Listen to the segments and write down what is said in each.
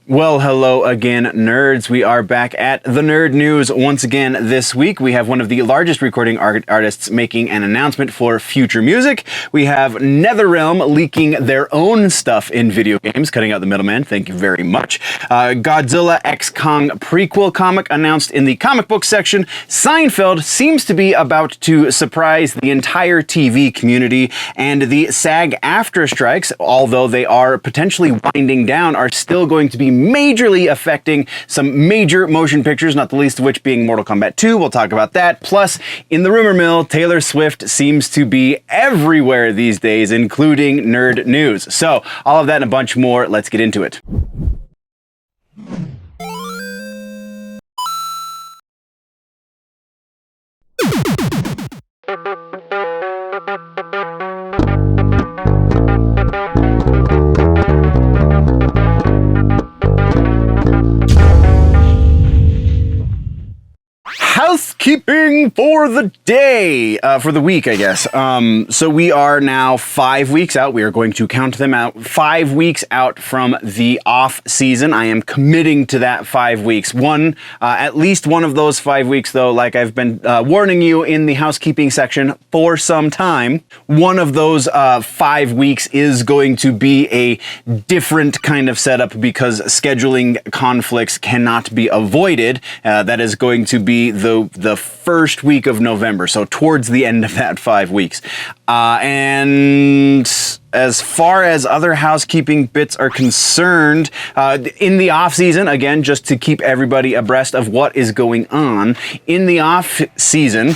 Well, hello again, nerds. We are back at the Nerd News once again this week. We have one of the largest recording artists making an announcement for future music. We have NetherRealm leaking their own stuff in video games, cutting out the middleman. Thank you very much. Godzilla x Kong prequel comic announced in the comic book section. Seinfeld seems to be about to surprise the entire TV community, and the SAG-AFTRA strikes, although they are potentially winding down, are still going to be majorly affecting some major motion pictures, not the least of which being Mortal Kombat 2. We'll talk about that. Plus, in the rumor mill, Taylor Swift seems to be everywhere these days, including Nerd News. So, all of that and a bunch more. Let's get into it. Housekeeping for the day, for the week, I guess. So we are now 5 weeks out. We are going to count them out. 5 weeks out from the off season. I am committing to that 5 weeks. At least one of those 5 weeks, though, like I've been warning you in the housekeeping section for some time, one of those 5 weeks is going to be a different kind of setup because scheduling conflicts cannot be avoided. That is going to be the first week of November, so towards the end of that 5 weeks. And as far as other housekeeping bits are concerned, in the off season, again, just to keep everybody abreast of what is going on, in the off season,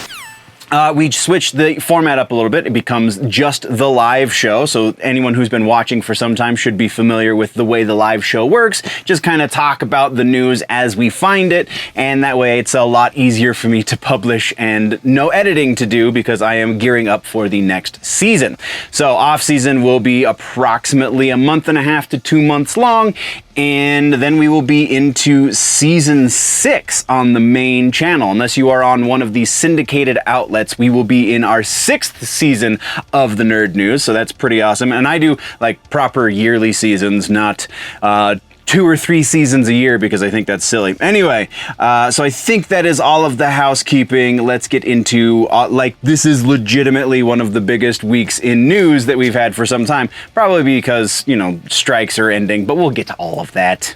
we switched the format up a little bit. It becomes just the live show. So anyone who's been watching for some time should be familiar with the way the live show works. Just kind of talk about the news as we find it. And that way it's a lot easier for me to publish and no editing to do because I am gearing up for the next season. So off season will be approximately a month and a half to 2 months long. And then we will be into season 6 on the main channel. Unless you are on one of the syndicated outlets, we will be in our 6th season of the Nerd News. So that's pretty awesome. And I do like proper yearly seasons, not 2 or 3 seasons a year because I think that's silly. Anyway, so I think that is all of the housekeeping. Let's get into, this is legitimately one of the biggest weeks in news that we've had for some time. Probably because, strikes are ending, but we'll get to all of that.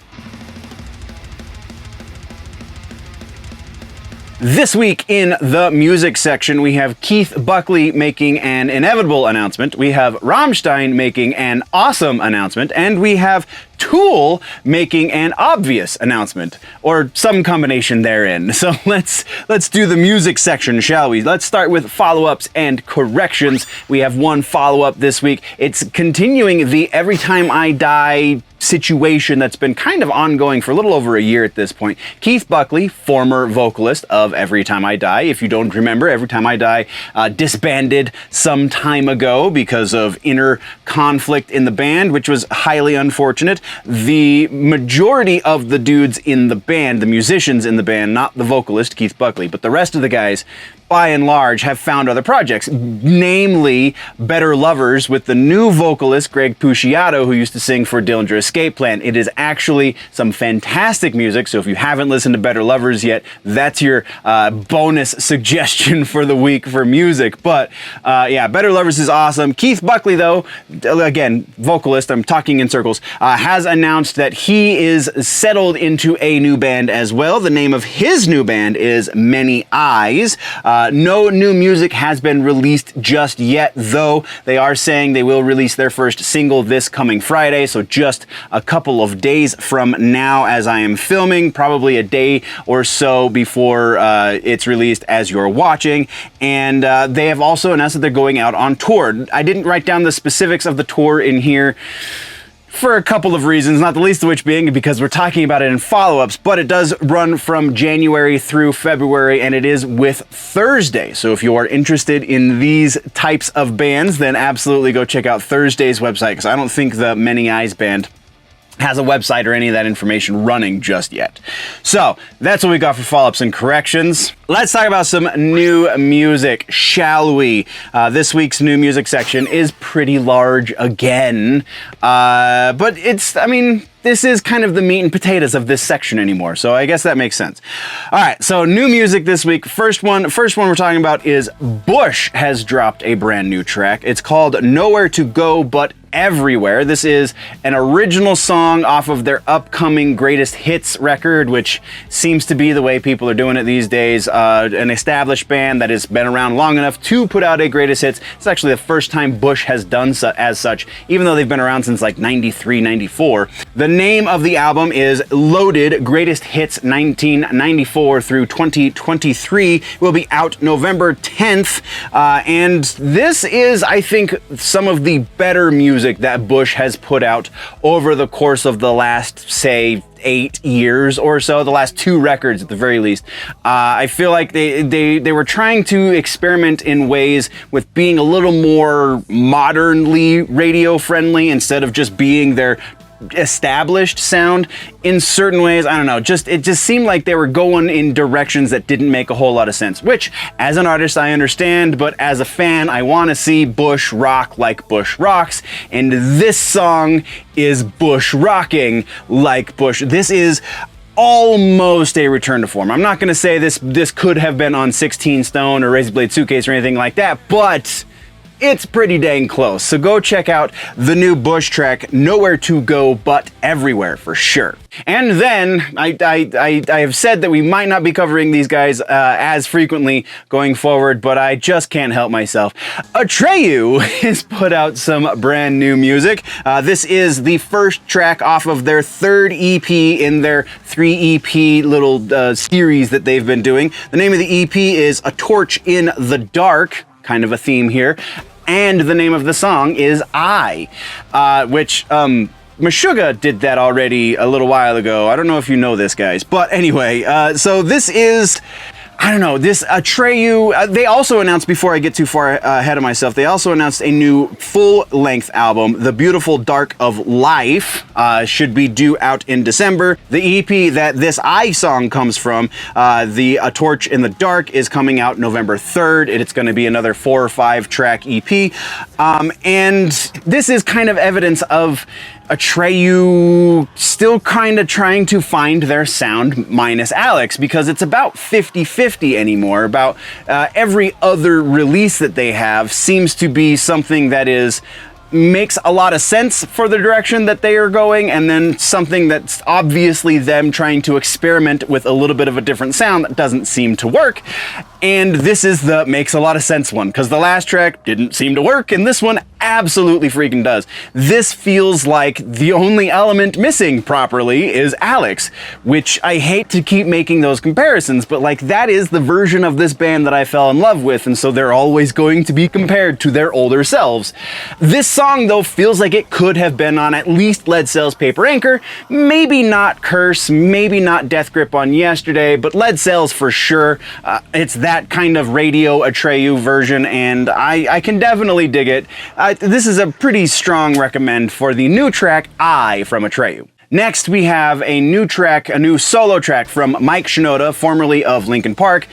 This week in the music section, we have Keith Buckley making an inevitable announcement. We have Rammstein making an awesome announcement. And we have Tool making an obvious announcement, or some combination therein. So let's do the music section, shall we? Let's start with follow-ups and corrections. We have one follow-up this week. It's continuing the Everytime I Die situation that's been kind of ongoing for a little over a year at this point. Keith Buckley, former vocalist of Everytime I Die. If you don't remember, Everytime I Die disbanded some time ago because of inner conflict in the band, which was highly unfortunate. The majority of the dudes in the band, the musicians in the band, not the vocalist, Keith Buckley, but the rest of the guys, by and large, have found other projects, namely Better Lovers with the new vocalist, Greg Puciato, who used to sing for Dillinger Escape Plan. It is actually some fantastic music, so if you haven't listened to Better Lovers yet, that's your bonus suggestion for the week for music. But yeah, Better Lovers is awesome. Keith Buckley, though, again, vocalist, I'm talking in circles, has announced that he is settled into a new band as well. The name of his new band is Many Eyes. No new music has been released just yet, though they are saying they will release their first single this coming Friday, so just a couple of days from now as I am filming, probably a day or so before it's released as you're watching. And they have also announced that they're going out on tour. I didn't write down the specifics of the tour in here for a couple of reasons, not the least of which being because we're talking about it in follow-ups, but it does run from January through February, and it is with Thursday. So if you are interested in these types of bands, then absolutely go check out Thursday's website, because I don't think the Many Eyes band has a website or any of that information running just yet. So that's what we got for follow-ups and corrections. Let's talk about some new music, shall we? This week's new music section is pretty large again, but it's, I mean, this is kind of the meat and potatoes of this section anymore, so I guess that makes sense. All right, so new music this week. First one we're talking about is Bush has dropped a brand new track. It's called Nowhere to Go But Everywhere. This is an original song off of their upcoming Greatest Hits record, which seems to be the way people are doing it these days. An established band that has been around long enough to put out a Greatest Hits. It's actually the first time Bush has done so, as such, even though they've been around since like 93, 94. The name of the album is Loaded Greatest Hits 1994 through 2023. It will be out November 10th. And this is, I think, some of the better music that Bush has put out over the course of the last, say, 8 years or so, the last 2 records at the very least. I feel like they were trying to experiment in ways with being a little more modernly radio friendly instead of just being their established sound in certain ways. I don't know, it just seemed like they were going in directions that didn't make a whole lot of sense, which as an artist I understand, but as a fan I want to see Bush rock like Bush rocks, and this song is Bush rocking like Bush. This is almost a return to form. I'm not going to say this could have been on 16 Stone or Razor Blade Suitcase or anything like that, but it's pretty dang close. So go check out the new Bush track, Nowhere to Go But Everywhere, for sure. And then I have said that we might not be covering these guys as frequently going forward, but I just can't help myself. Atreyu has put out some brand new music. This is the first track off of their 3rd EP in their 3 EP little series that they've been doing. The name of the EP is A Torch in the Dark, kind of a theme here. And the name of the song is I, which Meshuggah did that already a little while ago. I don't know if you know this, guys. But anyway, so this is, I don't know, this Atreyu, they also announced, before I get too far ahead of myself, they also announced a new full-length album, The Beautiful Dark of Life, should be due out in December. The EP that this I song comes from, A Torch in the Dark, is coming out November 3rd. It's going to be another 4 or 5 track EP. And this is kind of evidence of Atreyu still kind of trying to find their sound minus Alex, because it's about 50-50 anymore. About every other release that they have seems to be something that makes a lot of sense for the direction that they are going, and then something that's obviously them trying to experiment with a little bit of a different sound that doesn't seem to work. And this is the makes a lot of sense one, because the last track didn't seem to work, and this one absolutely freaking does. This feels like the only element missing properly is Alex, which I hate to keep making those comparisons, but like that is the version of this band that I fell in love with, and so they're always going to be compared to their older selves. This song, though, feels like it could have been on at least Lead Sails Paper Anchor, maybe not Curse, maybe not Death Grip on Yesterday, but Lead Sails for sure. It's that kind of radio Atreyu version, and I can definitely dig it. This is a pretty strong recommend for the new track, I, from Atreyu. Next, we have a new track, a new solo track from Mike Shinoda, formerly of Linkin Park.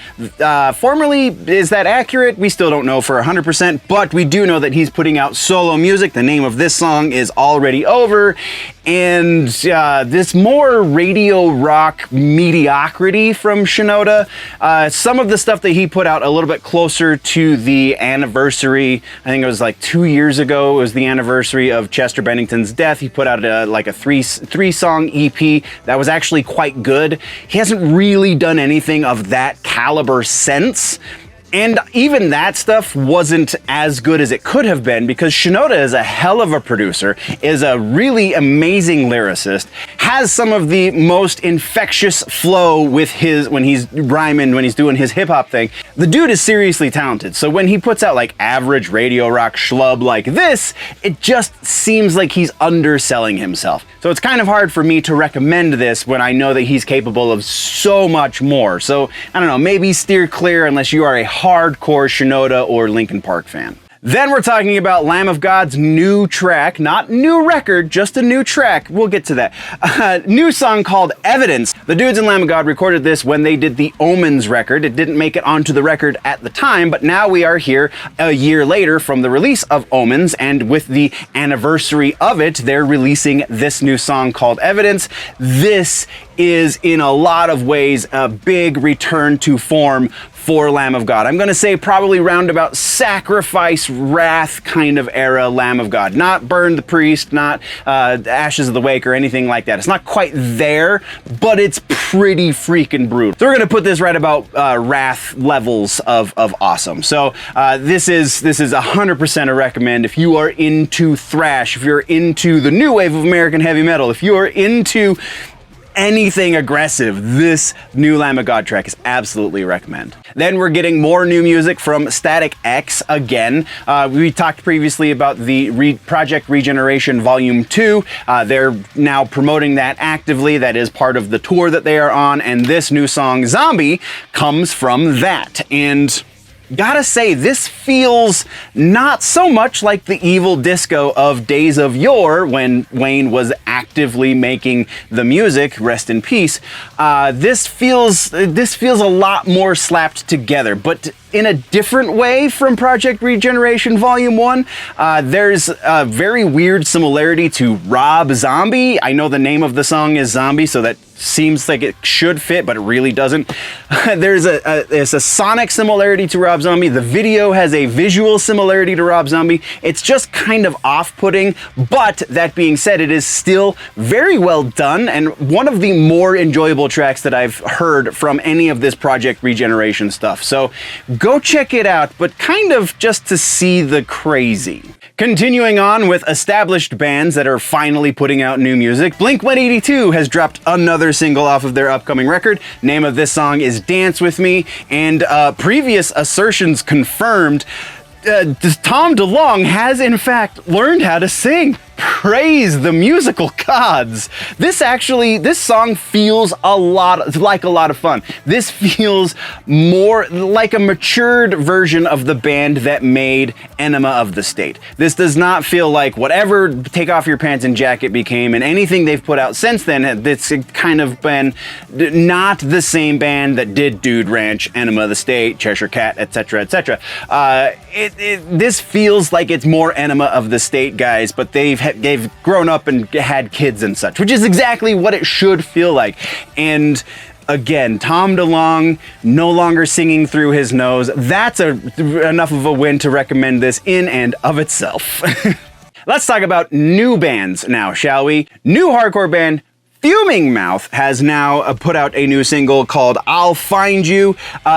Formerly, is that accurate? We still don't know for 100%, but we do know that he's putting out solo music. The name of this song is Already Over, and this more radio rock mediocrity from Shinoda. Some of the stuff that he put out a little bit closer to the anniversary, I think it was like 2 years ago, it was the anniversary of Chester Bennington's death. He put out like a three-song EP that was actually quite good. He hasn't really done anything of that caliber since. And even that stuff wasn't as good as it could have been, because Shinoda is a hell of a producer, is a really amazing lyricist, has some of the most infectious flow with when he's rhyming, when he's doing his hip-hop thing. The dude is seriously talented, so when he puts out like average radio rock schlub like this, it just seems like he's underselling himself. So it's kind of hard for me to recommend this when I know that he's capable of so much more. So, I don't know, maybe steer clear unless you are a hardcore Shinoda or Linkin Park fan. Then we're talking about Lamb of God's new track, not new record, just a new track. We'll get to that. New song called Evidence. The dudes in Lamb of God recorded this when they did the Omens record. It didn't make it onto the record at the time, but now we are here a year later from the release of Omens, and with the anniversary of it, they're releasing this new song called Evidence. This is in a lot of ways a big return to form for Lamb of God. I'm going to say probably roundabout Sacrifice, Wrath kind of era Lamb of God. Not Burn the Priest, not Ashes of the Wake or anything like that. It's not quite there, but it's pretty freaking brutal. So we're going to put this right about Wrath levels of awesome. So this is 100% a recommend if you are into thrash, if you're into the new wave of American heavy metal, if you are into anything aggressive, this new Lamb of God track is absolutely a recommend. Then we're getting more new music from Static X again. We talked previously about the Project Regeneration Volume 2. They're now promoting that actively. That is part of the tour that they are on, and this new song, Zombie, comes from that. And gotta say, this feels not so much like the evil disco of days of yore when Wayne was actively making the music, rest in peace. This feels a lot more slapped together, but in a different way from Project Regeneration Volume 1. There's a very weird similarity to Rob Zombie. I know the name of the song is Zombie, so that seems like it should fit, but it really doesn't. There's a sonic similarity to Rob Zombie. The video has a visual similarity to Rob Zombie. It's just kind of off-putting, but that being said, it is still very well done and one of the more enjoyable tracks that I've heard from any of this Project Regeneration stuff. So go check it out, but kind of just to see the crazy. Continuing on with established bands that are finally putting out new music, Blink-182 has dropped another single off of their upcoming record. Name of this song is Dance With Me, and previous assertions confirmed, Tom DeLonge has in fact learned how to sing. Praise the musical gods. This song feels a lot of fun. This feels more like a matured version of the band that made Enema of the State. This does not feel like whatever Take Off Your Pants and Jacket became, and anything they've put out since then, it's kind of been not the same band that did Dude Ranch, Enema of the State, Cheshire Cat, etc., etc. This feels like it's more Enema of the State guys, but they've grown up and had kids and such, which is exactly what it should feel like. And again, Tom DeLonge no longer singing through his nose. That's enough of a win to recommend this in and of itself. Let's talk about new bands now, shall we? New hardcore band Fuming Mouth has now put out a new single called I'll Find You.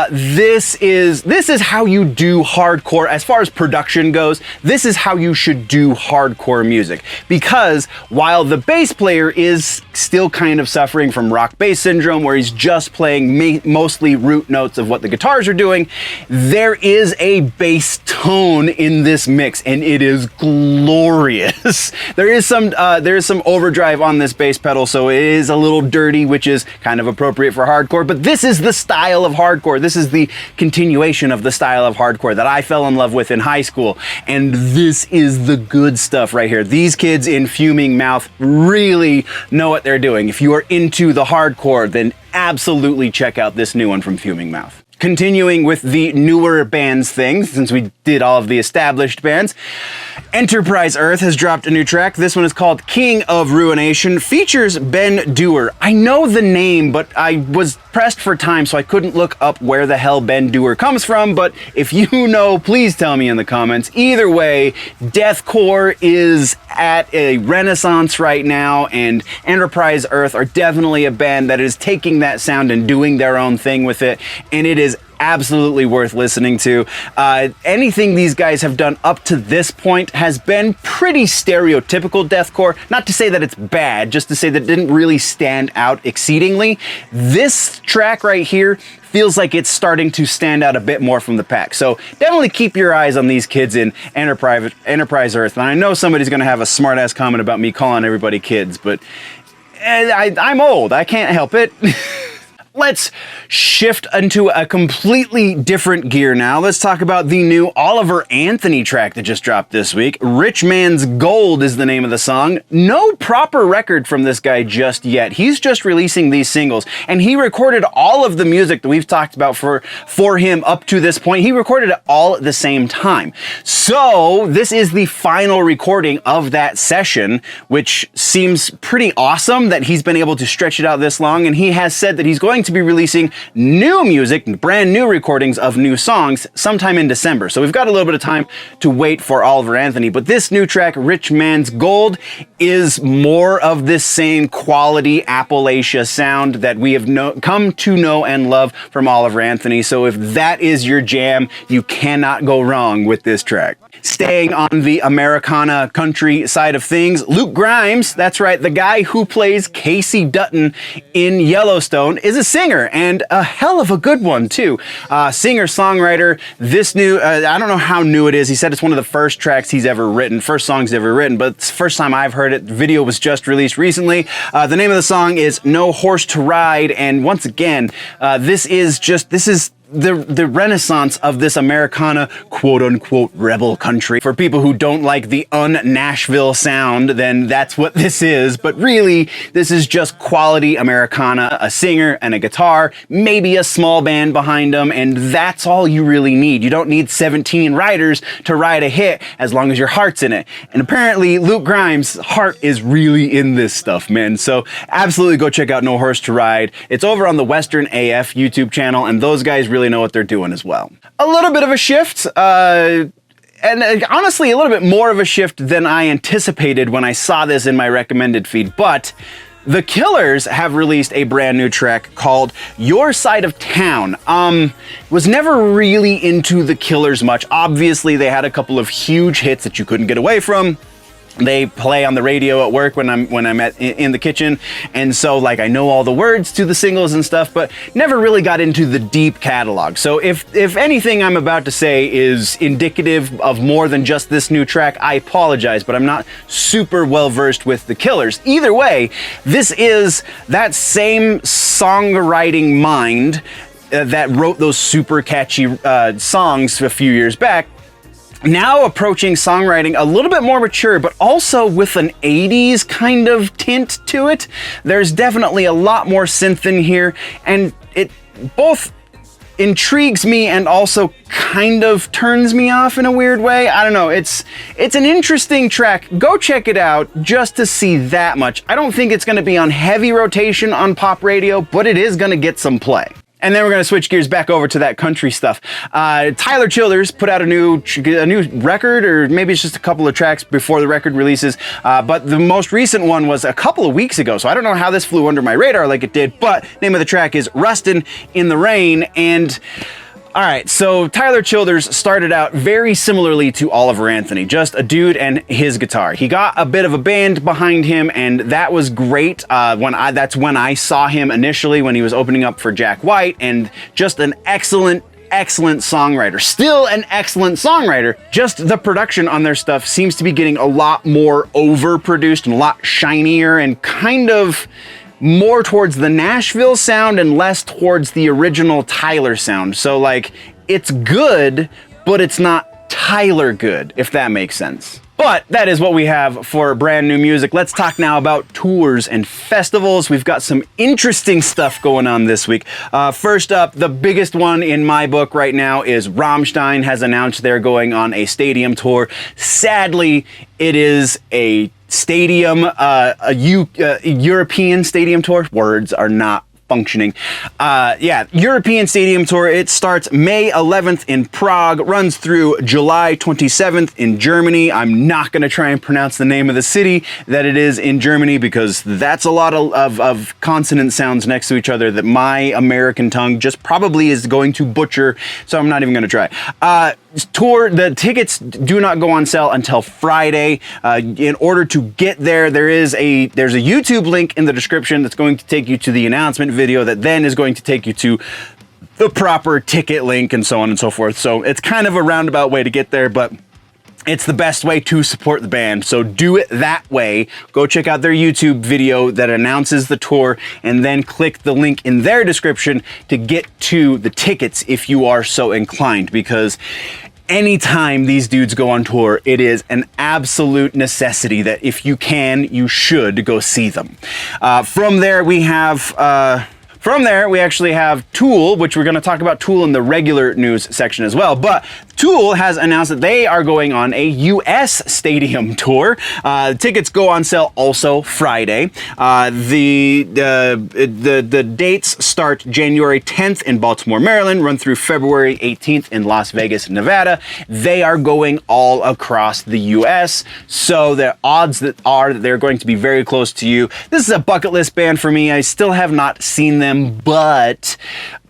This is how you do hardcore as far as production goes. This is how you should do hardcore music, because while the bass player is still kind of suffering from rock bass syndrome where he's just playing mostly root notes of what the guitars are doing, there is a bass tone in this mix and it is glorious. There is some overdrive on this bass pedal, so it is a little dirty, which is kind of appropriate for hardcore, but this is the style of hardcore. This is the continuation of the style of hardcore that I fell in love with in high school, and this is the good stuff right here. These kids in Fuming Mouth really know what they're doing. If you are into the hardcore, then absolutely check out this new one from Fuming Mouth. Continuing with the newer bands thing, since we did all of the established bands, Enterprise Earth has dropped a new track. This one is called King of Ruination, features Ben Dewar. I know the name, but I was pressed for time, so I couldn't look up where the hell Ben Dewar comes from, but if you know, please tell me in the comments. Either way, deathcore is at a renaissance right now, and Enterprise Earth are definitely a band that is taking that sound and doing their own thing with it, and it is absolutely worth listening to. Anything these guys have done up to this point has been pretty stereotypical deathcore. Not to say that it's bad, just to say that it didn't really stand out exceedingly. This track right here feels like it's starting to stand out a bit more from the pack. So definitely keep your eyes on these kids in Enterprise Earth. And I know somebody's gonna have a smart ass comment about me calling everybody kids, but I'm old, I can't help it. Let's shift into a completely different gear now. Let's talk about the new Oliver Anthony track that just dropped this week. Rich Man's Gold is the name of the song. No proper record from this guy just yet. He's just releasing these singles, and he recorded all of the music that we've talked about for him up to this point. He recorded it all at the same time. So this is the final recording of that session, which seems pretty awesome that he's been able to stretch it out this long, and he has said that he's going to be releasing new music, brand new recordings of new songs sometime in December. So we've got a little bit of time to wait for Oliver Anthony, but this new track, Rich Man's Gold, is more of this same quality Appalachia sound that we have come to know and love from Oliver Anthony. So if that is your jam, you cannot go wrong with this track. Staying on the Americana country side of things, Luke Grimes, that's right, the guy who plays Casey Dutton in Yellowstone, is a singer, and a hell of a good one too. Singer-songwriter, this new, I don't know how new it is. He said it's one of the first tracks he's ever written, first songs he's ever written, but it's the first time I've heard it. The video was just released recently. The name of the song is No Horse to Ride, and once again, this is the renaissance of this Americana quote-unquote rebel country. For people who don't like the un-Nashville sound, then that's what this is. But really, this is just quality Americana, a singer and a guitar, maybe a small band behind them, and that's all you really need. You don't need 17 writers to write a hit as long as your heart's in it. And apparently, Luke Grimes' heart is really in this stuff, man. So absolutely go check out No Horse to Ride. It's over on the Western AF YouTube channel, and those guys really know what they're doing as well. A little bit of a shift, and honestly a little bit more of a shift than I anticipated when I saw this in my recommended feed, but The Killers have released a brand new track called Your Side of Town. Was never really into The Killers much. Obviously they had a couple of huge hits that you couldn't get away from. They play on the radio at work when I'm in the kitchen, and so like I know all the words to the singles and stuff, but never really got into the deep catalog. So if anything I'm about to say is indicative of more than just this new track, I apologize, but I'm not super well versed with The Killers. Either way, this is that same songwriting mind that wrote those super catchy songs a few years back, now approaching songwriting a little bit more mature, but also with an 80s kind of tint to it. There's definitely a lot more synth in here, and it both intrigues me and also kind of turns me off in a weird way. I don't know, it's an interesting track. Go check it out just to see that much. I don't think it's going to be on heavy rotation on pop radio, but it is going to get some play. And then we're going to switch gears back over to that country stuff. Tyler Childers put out a new record, or maybe it's just a couple of tracks before the record releases. But the most recent one was a couple of weeks ago, so I don't know how this flew under my radar like it did, but name of the track is Rustin' in the Rain. And all right, so Tyler Childers started out very similarly to Oliver Anthony, just a dude and his guitar. He got a bit of a band behind him, and that was great. That's when I saw him initially, when he was opening up for Jack White, and just an excellent songwriter. Still an excellent songwriter. Just the production on their stuff seems to be getting a lot more overproduced and a lot shinier and kind of more towards the Nashville sound and less towards the original Tyler sound. So like, it's good, but it's not Tyler good, if that makes sense. But that is what we have for brand new music. Let's talk now about tours and festivals. We've got some interesting stuff going on this week. First up, the biggest one in my book right now is Rammstein has announced they're going on a stadium tour. Sadly, it is a stadium, European stadium tour. Words are not functioning. European stadium tour. It starts May 11th in Prague, runs through July 27th in Germany. I'm not going to try and pronounce the name of the city that it is in Germany, because that's a lot of consonant sounds next to each other that my American tongue just probably is going to butcher, so I'm not even going to try. The tickets do not go on sale until Friday. In order to get there, there's a YouTube link in the description that's going to take you to the announcement video that then is going to take you to the proper ticket link and so on and so forth. So it's kind of a roundabout way to get there, but it's the best way to support the band, so do it that way. Go check out their YouTube video that announces the tour, and then click the link in their description to get to the tickets if you are so inclined, because anytime these dudes go on tour, it is an absolute necessity that if you can, you should go see them. From there, we actually have Tool, which we're going to talk about Tool in the regular news section as well. But Tool has announced that they are going on a U.S. stadium tour. Tickets go on sale also Friday. The dates start January 10th in Baltimore, Maryland, run through February 18th in Las Vegas, Nevada. They are going all across the U.S., so the odds that they're going to be very close to you. This is a bucket list band for me. I still have not seen them, but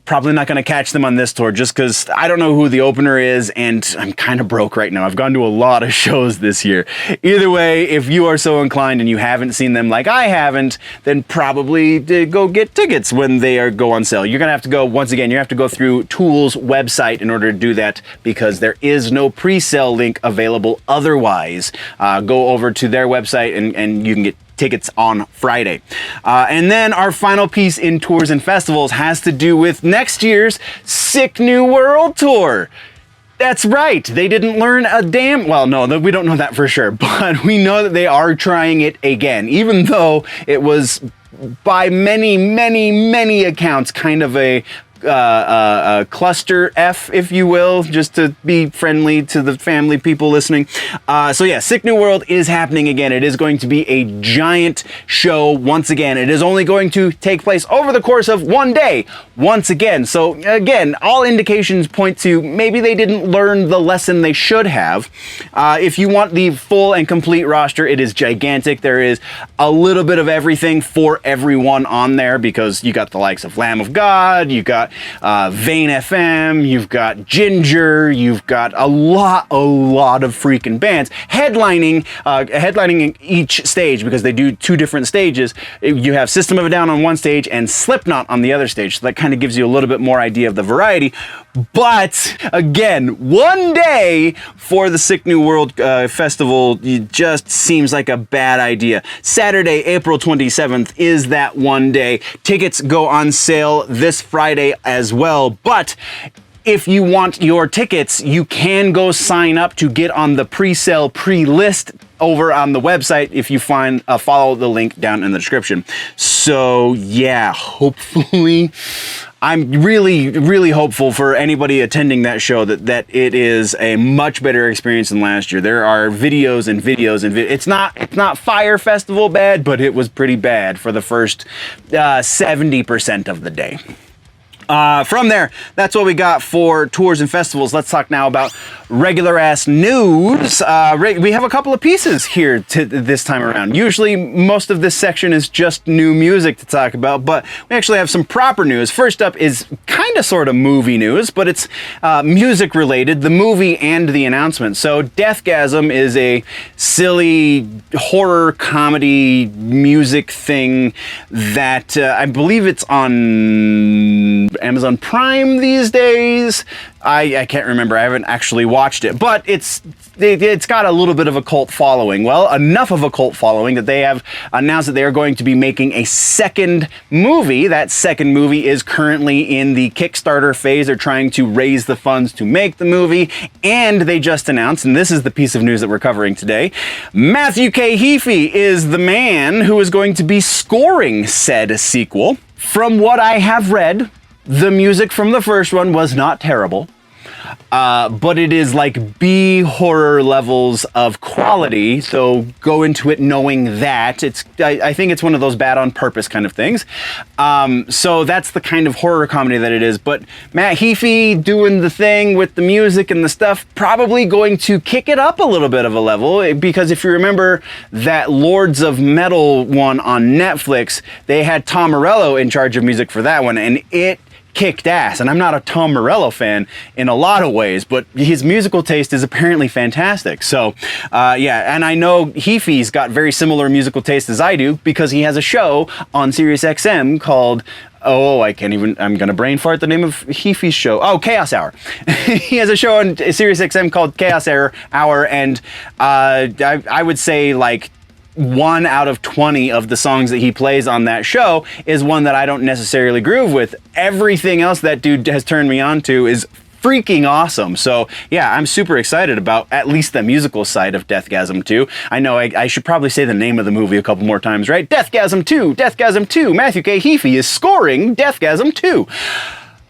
probably not going to catch them on this tour just because I don't know who the opener is, and I'm kind of broke right now. I've gone to a lot of shows this year. Either way, if you are so inclined and you haven't seen them like I haven't, then probably go get tickets when they go on sale. You're going to have to go, once again, you have to go through Tool's website in order to do that, because there is no pre-sale link available otherwise. Go over to their website and you can get tickets on Friday. And then our final piece in tours and festivals has to do with next year's Sick New World Tour. That's right. They didn't learn a damn... Well, no, we don't know that for sure, but we know that they are trying it again, even though it was by many accounts kind of a cluster F, if you will, just to be friendly to the family people listening. So yeah, Sick New World is happening again. It is going to be a giant show once again. It is only going to take place over the course of one day once again. So again, all indications point to maybe they didn't learn the lesson they should have. If you want the full and complete roster, it is gigantic. There is a little bit of everything for everyone on there, because you got the likes of Lamb of God, you got Vane FM, you've got Ginger, you've got a lot of freaking bands headlining each stage, because they do two different stages. You have System of a Down on one stage and Slipknot on the other stage, so that kind of gives you a little bit more idea of the variety. But again, one day for the Sick New World Festival just seems like a bad idea. Saturday, April 27th is that one day. Tickets go on sale this Friday as well, but if you want your tickets, you can go sign up to get on the pre-sale pre-list over on the website if you follow the link down in the description. So yeah, hopefully, I'm really hopeful for anybody attending that show that it is a much better experience than last year. There are videos and videos. It's not Fire Festival bad, but it was pretty bad for the first 70% of the day. From there, that's what we got for tours and festivals. Let's talk now about regular ass news. We have a couple of pieces here this time around. Usually most of this section is just new music to talk about, but we actually have some proper news. First up is kind of sort of movie news, but it's music related, the movie and the announcement. So Deathgasm is a silly horror comedy music thing that I believe it's on Amazon Prime these days. I can't remember. I haven't actually watched it, but it's got a little bit of a cult following. Well, enough of a cult following that they have announced that they are going to be making a second movie. That second movie is currently in the Kickstarter phase. They're trying to raise the funds to make the movie, and they just announced, and this is the piece of news that we're covering today, Matthew K Heafy is the man who is going to be scoring said sequel. From what I have read, the music from the first one was not terrible, but it is like B horror levels of quality, so go into it knowing that. I think it's one of those bad on purpose kind of things. So that's the kind of horror comedy that it is, but Matt Heafy doing the thing with the music and the stuff, probably going to kick it up a little bit of a level, because if you remember that Lords of Metal one on Netflix, they had Tom Morello in charge of music for that one, and it kicked ass. And I'm not a Tom Morello fan in a lot of ways, but his musical taste is apparently fantastic. So yeah, and I know Heafy's got very similar musical taste as I do, because he has a show on SiriusXM called Oh, I can't even, I'm gonna brain fart the name of Heafy's show. Oh, Chaos Hour. He has a show on Sirius XM called Chaos Hour, and I would say like 1 out of 20 of the songs that he plays on that show is one that I don't necessarily groove with. Everything else that dude has turned me on to is freaking awesome. So yeah, I'm super excited about at least the musical side of Deathgasm 2. I know I should probably say the name of the movie a couple more times, right? Deathgasm 2, Deathgasm 2. Matthew K Heafy is scoring Deathgasm 2.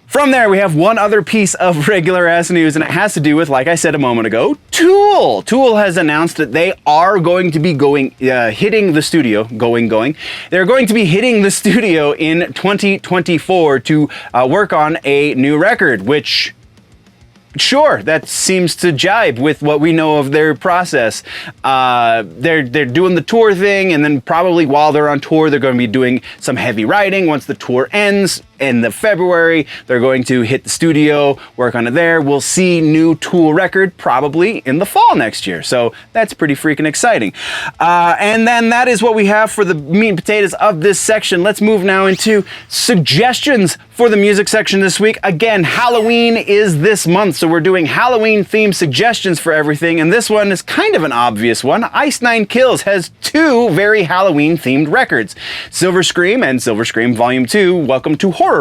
From there, we have one other piece of regular ass news, and it has to do with, like I said a moment ago, Tool. Tool has announced that they are going to be hitting the studio, They're going to be hitting the studio in 2024 to work on a new record, which, sure, that seems to jibe with what we know of their process. They're doing the tour thing, and then probably while they're on tour, they're going to be doing some heavy writing. Once the tour ends in the February, they're going to hit the studio, work on it there. We'll see new Tool record probably in the fall next year. So that's pretty freaking exciting. And then that is what we have for the meat and potatoes of this section. Let's move now into suggestions for the music section this week. Again, Halloween is this month, so we're doing Halloween themed suggestions for everything. And this one is kind of an obvious one. Ice Nine Kills has 2 very Halloween themed records, Silver Scream and Silver Scream Volume 2, Welcome to Horrorwood.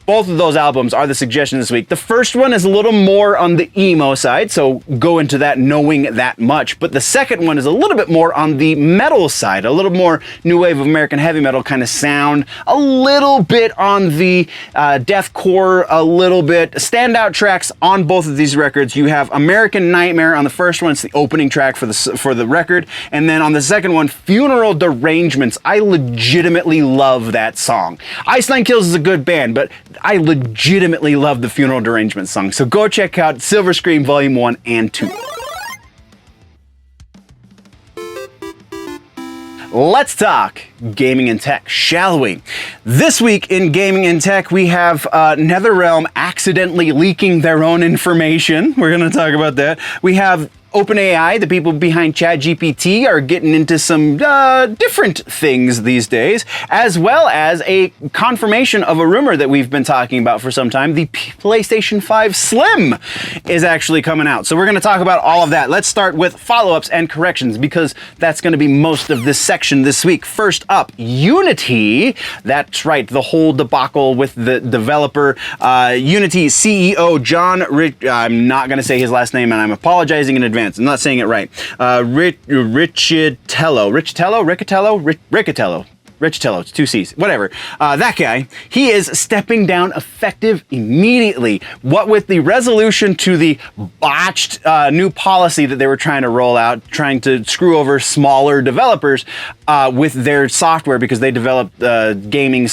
Both of those albums are the suggestion this week. The first one is a little more on the emo side, so go into that knowing that much. But the second one is a little bit more on the metal side, a little more new wave of American heavy metal kind of sound, a little bit on the deathcore, a little bit. Standout tracks on both of these records. You have American Nightmare on the first one. It's the opening track for the record. And then on the second one, Funeral Derangements. I legitimately love that song. Ice Nine Kills is a good band, but I legitimately love the Funeral Derangements song. So go check out Silver Scream Volume 1 and 2. Let's talk gaming and tech, shall we? This week in gaming and tech, we have NetherRealm accidentally leaking their own information. We're going to talk about that. We have OpenAI, the people behind ChatGPT, are getting into some different things these days, as well as a confirmation of a rumor that we've been talking about for some time. The PlayStation 5 Slim is actually coming out. So we're going to talk about all of that. Let's start with follow-ups and corrections, because that's going to be most of this section this week. First up, Unity. That's right, the whole debacle with the developer. Unity CEO John I'm not going to say his last name, and I'm apologizing in advance. I'm not saying it right. Riccitello, it's 2 C's, whatever. That guy, he is stepping down effective immediately. What with the resolution to the botched new policy that they were trying to roll out, trying to screw over smaller developers with their software, because they developed gaming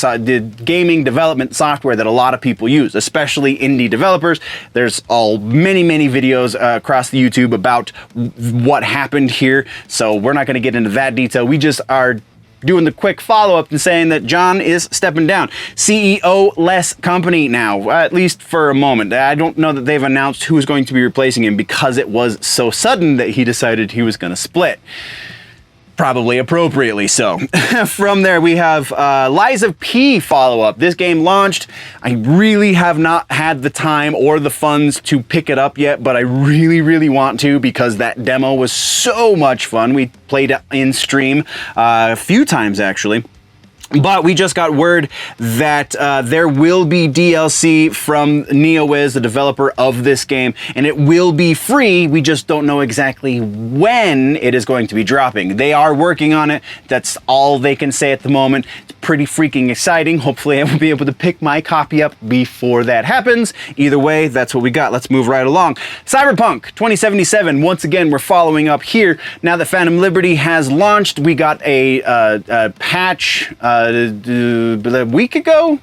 development software that a lot of people use, especially indie developers. There's many videos across the YouTube about what happened here, so we're not going to get into that detail. We just are doing the quick follow-up and saying that John is stepping down. CEO-less company now, at least for a moment. I don't know that they've announced who's going to be replacing him, because it was so sudden that he decided he was going to split. Probably appropriately so. From there, we have Lies of P follow-up. This game launched. I really have not had the time or the funds to pick it up yet, but I really want to, because that demo was so much fun. We played it in stream a few times, actually. But we just got word that there will be DLC from NeoWiz, the developer of this game, and it will be free. We just don't know exactly when it is going to be dropping. They are working on it. That's all they can say at the moment. It's pretty freaking exciting. Hopefully I will be able to pick my copy up before that happens. Either way, that's what we got. Let's move right along. Cyberpunk 2077. Once again, we're following up here. Now that Phantom Liberty has launched, we got a patch a week ago,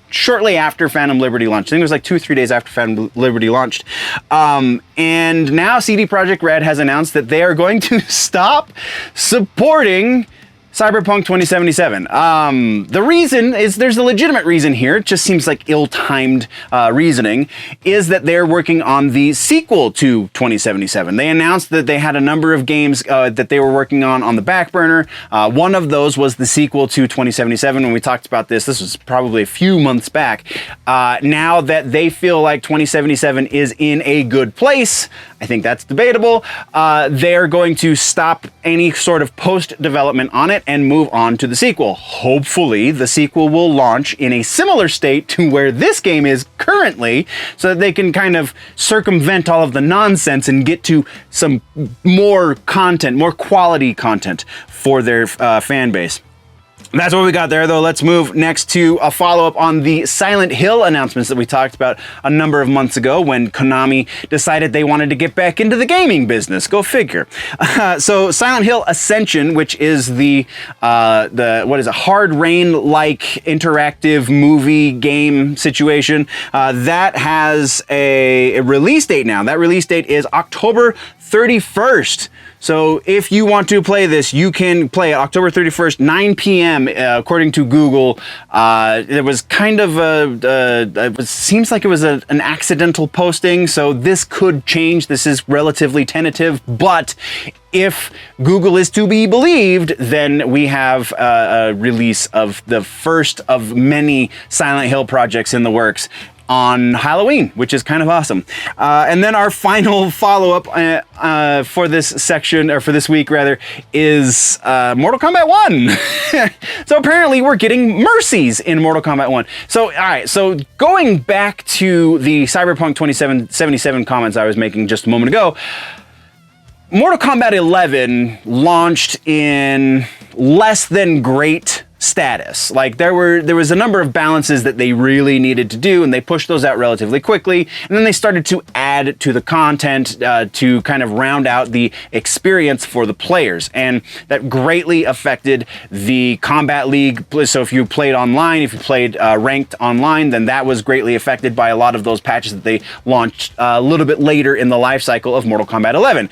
shortly after Phantom Liberty launched. I think it was like 2 or 3 days after Phantom Liberty launched. And now CD Projekt Red has announced that they are going to stop supporting Cyberpunk 2077. The reason is, there's a legitimate reason here, it just seems like ill-timed reasoning, is that they're working on the sequel to 2077. They announced that they had a number of games that they were working on the back burner. One of those was the sequel to 2077. When we talked about this was probably a few months back. Now that they feel like 2077 is in a good place, I think that's debatable, they're going to stop any sort of post-development on it and move on to the sequel. Hopefully, the sequel will launch in a similar state to where this game is currently, so that they can kind of circumvent all of the nonsense and get to some more content, more quality content for their fan base. That's what we got there, though. Let's move next to a follow-up on the Silent Hill announcements that we talked about a number of months ago when Konami decided they wanted to get back into the gaming business. Go figure. So Silent Hill Ascension, which is the what is it, Hard Rain-like interactive movie game situation, that has a release date now. That release date is October 31st. So if you want to play this, you can play it October 31st, 9 p.m. According to Google. It was kind of seems like it was an accidental posting, so this could change. This is relatively tentative, but if Google is to be believed, then we have a release of the first of many Silent Hill projects in the works on Halloween, which is kind of awesome. And then our final follow-up for this section, or for this week rather, is Mortal Kombat 1. So apparently we're getting mercies in Mortal Kombat 1. So, alright, so going back to the Cyberpunk 2077 comments I was making just a moment ago, Mortal Kombat 11 launched in less than great status. Like there was a number of balances that they really needed to do, and they pushed those out relatively quickly, and then they started to add to the content to kind of round out the experience for the players, and that greatly affected the Combat League. So if you played online, if you played ranked online, then that was greatly affected by a lot of those patches that they launched a little bit later in the life cycle of Mortal Kombat 11.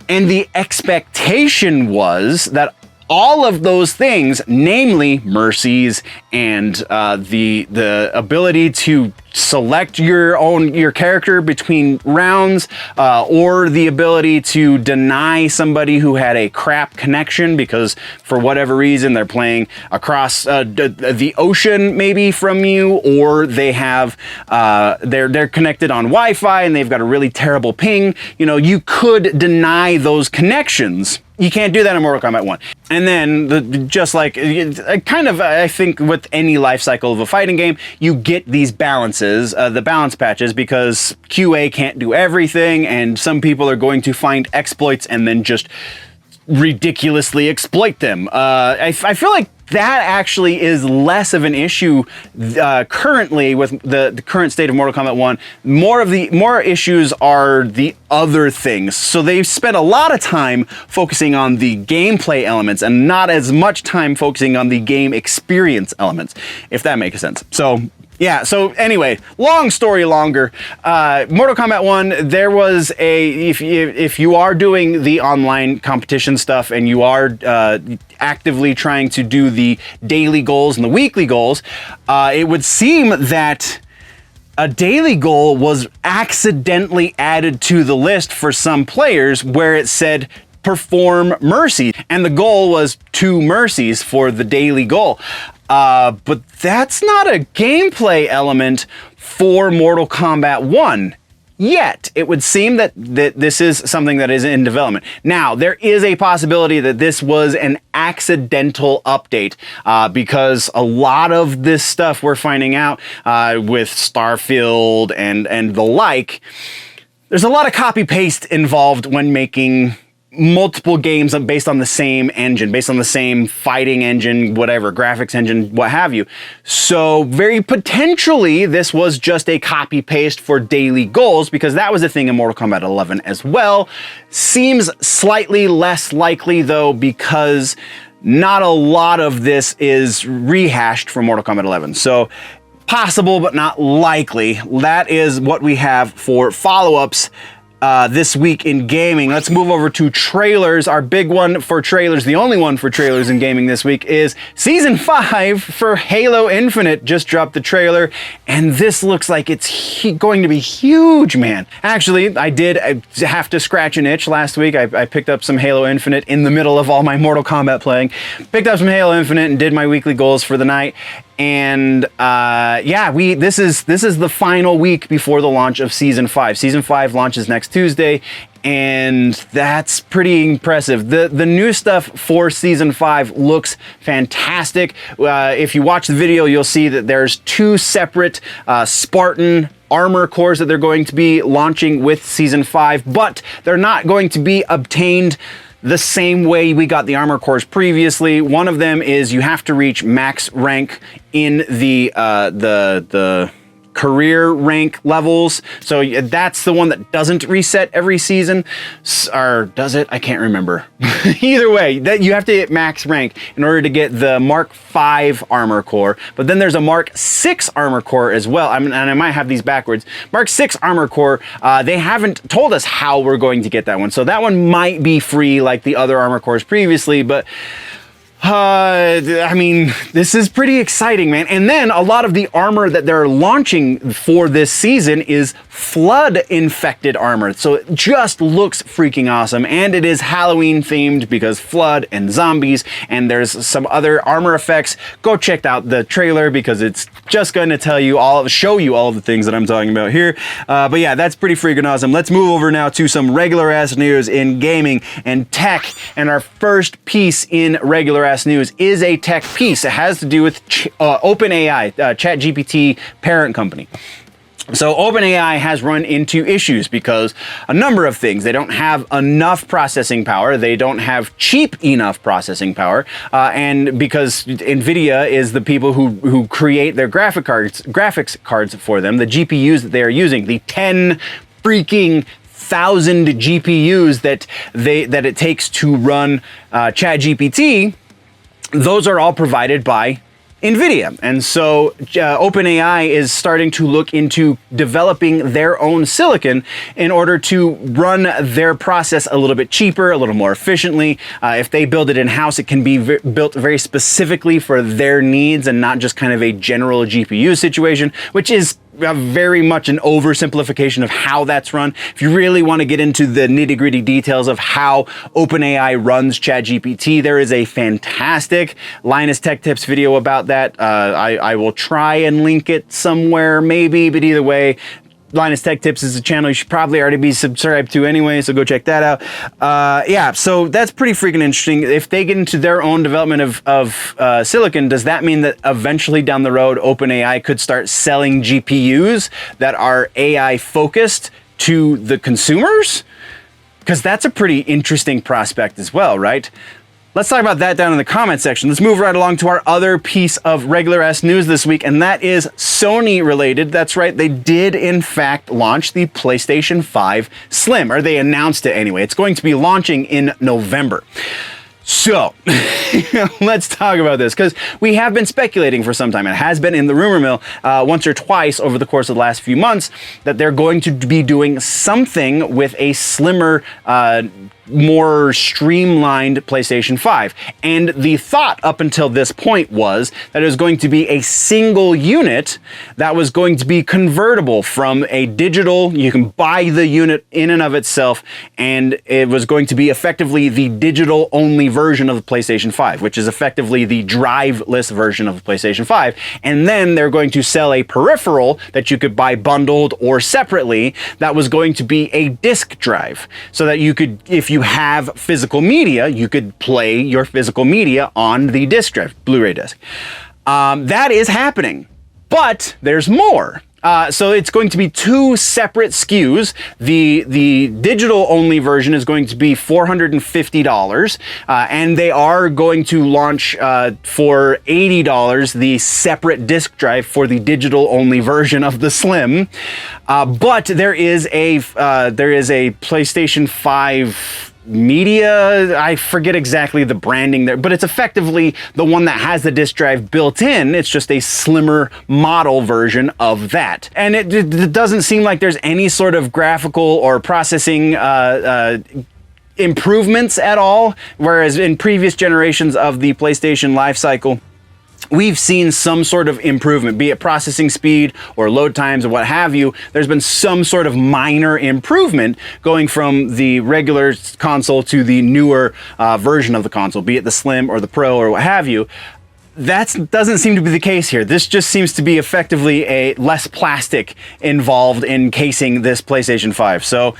And the expectation was that all of those things, namely mercies and the ability to select your character between rounds, or the ability to deny somebody who had a crap connection because for whatever reason they're playing across the ocean maybe from you, or they have they're connected on Wi-Fi and they've got a really terrible ping. You know, you could deny those connections. You can't do that in Mortal Kombat 1. And then, just like, kind of, I think with any life cycle of a fighting game, you get these balances, the balance patches, because QA can't do everything, and some people are going to find exploits and then just ridiculously exploit them. I feel like that actually is less of an issue currently with the current state of Mortal Kombat 1. More issues are the other things. So they've spent a lot of time focusing on the gameplay elements and not as much time focusing on the game experience elements, if that makes sense. So yeah, so anyway, long story longer, Mortal Kombat 1, there was if you are doing the online competition stuff and you are actively trying to do the daily goals and the weekly goals, it would seem that a daily goal was accidentally added to the list for some players where it said perform mercy, and the goal was 2 mercies for the daily goal. But that's not a gameplay element for Mortal Kombat 1 yet. It would seem that this is something that is in development. Now, there is a possibility that this was an accidental update, because a lot of this stuff we're finding out with Starfield and the like, there's a lot of copy-paste involved when making multiple games based on the same engine, based on the same fighting engine, whatever, graphics engine, what have you. So very potentially this was just a copy paste for daily goals, because that was a thing in Mortal Kombat 11 as well. Seems slightly less likely though, because not a lot of this is rehashed from Mortal Kombat 11. So possible, but not likely. That is what we have for follow-ups this week in gaming. Let's move over to trailers. Our big one for trailers, the only one for trailers in gaming this week, is Season 5 for Halo Infinite. Just dropped the trailer, and this looks like it's going to be huge, man. Actually, I did have to scratch an itch last week. I picked up some Halo Infinite in the middle of all my Mortal Kombat playing. Picked up some Halo Infinite and did my weekly goals for the night. And yeah, this is the final week before the launch of Season 5. Season 5 launches next Tuesday, and that's pretty impressive. The new stuff for Season 5 looks fantastic. If you watch the video, you'll see that there's 2 separate Spartan armor cores that they're going to be launching with Season 5, but they're not going to be obtained the same way we got the armor cores previously. One of them is you have to reach max rank in the career rank levels. So that's the one that doesn't reset every season, or does it? I can't remember. Either way, that you have to hit max rank in order to get the Mark 5 armor core. But then there's a Mark 6 armor core as well. And I might have these backwards. Mark 6 armor core, they haven't told us how we're going to get that one. So that one might be free like the other armor cores previously, but I mean, this is pretty exciting, man. And then a lot of the armor that they're launching for this season is flood-infected armor. So it just looks freaking awesome. And it is Halloween themed because flood and zombies, and there's some other armor effects. Go check out the trailer because it's just going to show you all of the things that I'm talking about here. But yeah, that's pretty freaking awesome. Let's move over now to some regular ass news in gaming and tech. And our first piece in regular ass news is a tech piece. It has to do with OpenAI, ChatGPT parent company. So OpenAI has run into issues because a number of things. They don't have enough processing power. They don't have cheap enough processing power. And because NVIDIA is the people who create their graphics cards for them, the GPUs that they are using, the 10 freaking thousand GPUs that it takes to run ChatGPT, those are all provided by NVIDIA. And so OpenAI is starting to look into developing their own silicon in order to run their process a little bit cheaper, a little more efficiently. If they build it in-house, it can be built very specifically for their needs and not just kind of a general GPU situation, which is very much an oversimplification of how that's run. If you really want to get into the nitty-gritty details of how OpenAI runs ChatGPT, there is a fantastic Linus Tech Tips video about that. I will try and link it somewhere maybe, but either way, Linus Tech Tips is a channel you should probably already be subscribed to anyway, so go check that out. Yeah, so that's pretty freaking interesting. If they get into their own development of silicon, does that mean that eventually down the road, OpenAI could start selling GPUs that are AI focused to the consumers? Because that's a pretty interesting prospect as well, right? Let's talk about that down in the comment section. Let's move right along to our other piece of regular ass news this week, and that is Sony related. That's right, they did in fact launch the PlayStation 5 Slim, or they announced it anyway. It's going to be launching in November. So, let's talk about this, because we have been speculating for some time. It has been in the rumor mill once or twice over the course of the last few months that they're going to be doing something with a slimmer, more streamlined PlayStation 5. And the thought up until this point was that it was going to be a single unit that was going to be convertible from a digital, you can buy the unit in and of itself, and it was going to be effectively the digital only version of the PlayStation 5, which is effectively the driveless version of the PlayStation 5. And then they're going to sell a peripheral that you could buy bundled or separately that was going to be a disk drive, so that you could, if you have physical media, you could play your physical media on the disk drive, Blu-ray disc. That is happening, but there's more. So it's going to be 2 separate SKUs. The digital only version is going to be $450, and they are going to launch for $80 the separate disk drive for the digital only version of the Slim. But there is a PlayStation 5 Media, I forget exactly the branding there, but it's effectively the one that has the disk drive built in. It's just a slimmer model version of that. And it doesn't seem like there's any sort of graphical or processing improvements at all, whereas in previous generations of the PlayStation life cycle, we've seen some sort of improvement, be it processing speed or load times or what have you. There's been some sort of minor improvement going from the regular console to the newer version of the console, be it the Slim or the Pro or what have you. That doesn't seem to be the case here. This just seems to be effectively a less plastic involved in casing this PlayStation 5. So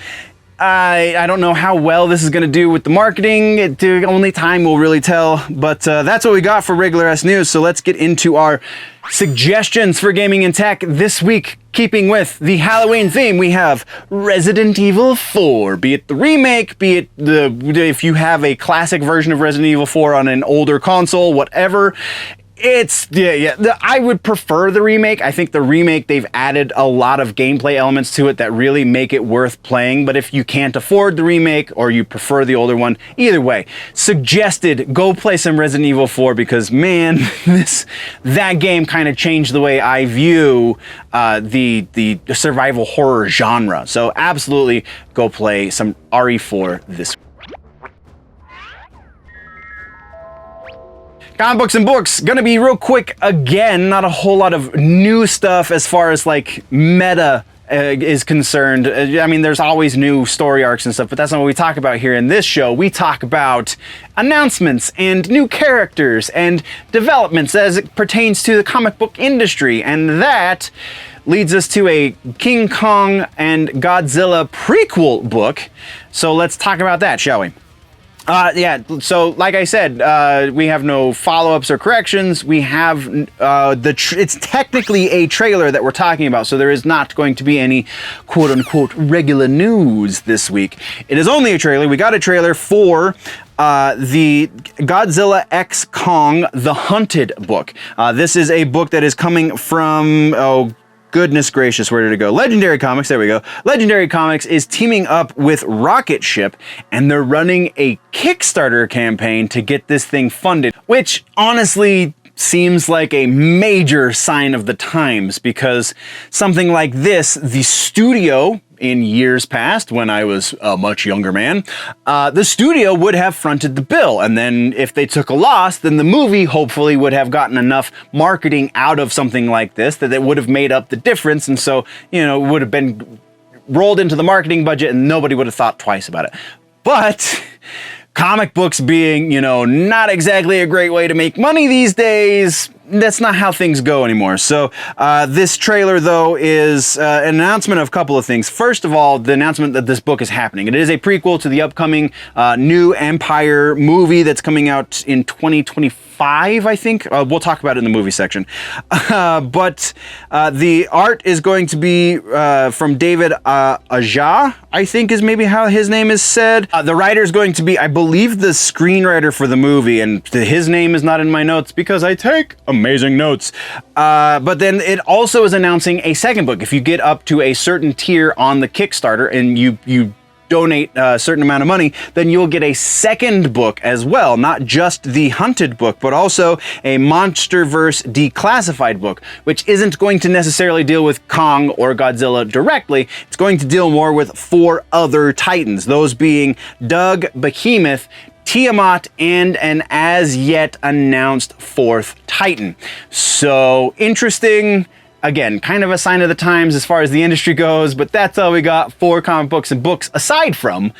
I don't know how well this is going to do with the marketing. Only time will really tell. But that's what we got for regular S News. So let's get into our suggestions for gaming and tech this week. Keeping with the Halloween theme, we have Resident Evil 4. Be it the remake, be it if you have a classic version of Resident Evil 4 on an older console, whatever. I would prefer the remake. I think the remake, they've added a lot of gameplay elements to it that really make it worth playing. But if you can't afford the remake or you prefer the older one, either way, suggested go play some Resident Evil 4 because, man, that game kind of changed the way I view the survival horror genre. So absolutely go play some RE4 this week. Comic books and books, gonna be real quick again, not a whole lot of new stuff as far as like meta is concerned. I mean, there's always new story arcs and stuff, but that's not what we talk about here in this show. We talk about announcements and new characters and developments as it pertains to the comic book industry, and that leads us to a King Kong and Godzilla prequel book. So let's talk about that, shall we? So like I said, we have no follow-ups or corrections. We have it's technically a trailer that we're talking about, so there is not going to be any quote-unquote regular news this week. It is only a trailer. We got a trailer for the Godzilla X Kong The Hunted book. This is a book that is coming from, goodness gracious, where did it go? Legendary Comics, there we go. Legendary Comics is teaming up with Rocket Ship, and they're running a Kickstarter campaign to get this thing funded, which honestly seems like a major sign of the times, because something like this, the studio, in years past, when I was a much younger man, the studio would have fronted the bill. And then if they took a loss, then the movie hopefully would have gotten enough marketing out of something like this that it would have made up the difference. And so, it would have been rolled into the marketing budget and nobody would have thought twice about it. But comic books being, not exactly a great way to make money these days, that's not how things go anymore. So this trailer, though, is an announcement of a couple of things. First of all, the announcement that this book is happening. It is a prequel to the upcoming new Empire movie that's coming out in 2025, I think. We'll talk about it in the movie section. But the art is going to be from David Aja, I think is maybe how his name is said. The writer is going to be, I believe, the screenwriter for the movie, and his name is not in my notes because I take amazing notes. But then it also is announcing a second book. If you get up to a certain tier on the Kickstarter and you donate a certain amount of money, then you'll get a second book as well. Not just the Hunted book, but also a Monsterverse Declassified book, which isn't going to necessarily deal with Kong or Godzilla directly. It's going to deal more with 4 other titans, those being Doug, Behemoth, Tiamat, and an as yet announced 4th Titan. So interesting. Again, kind of a sign of the times as far as the industry goes, but that's all we got for comic books and books, aside from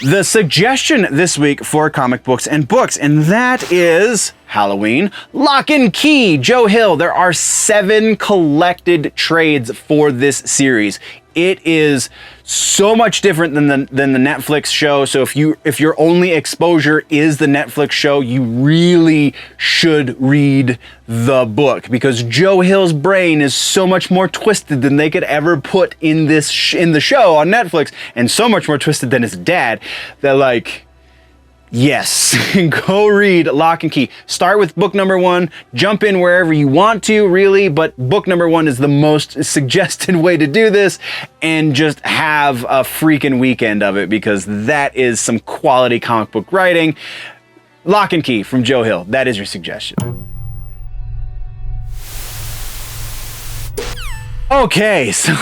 the suggestion this week for comic books and books, and that is Halloween Lock and Key. Joe Hill, there are 7 collected trades for this series. It is so much different than the Netflix show. So if your only exposure is the Netflix show, you really should read the book, because Joe Hill's brain is so much more twisted than they could ever put in in the show on Netflix, and so much more twisted than his dad, that Yes, go read Lock and Key. Start with book number 1, jump in wherever you want to, really, but book number 1 is the most suggested way to do this, and just have a freaking weekend of it, because that is some quality comic book writing. Lock and Key from Joe Hill, that is your suggestion. Okay, so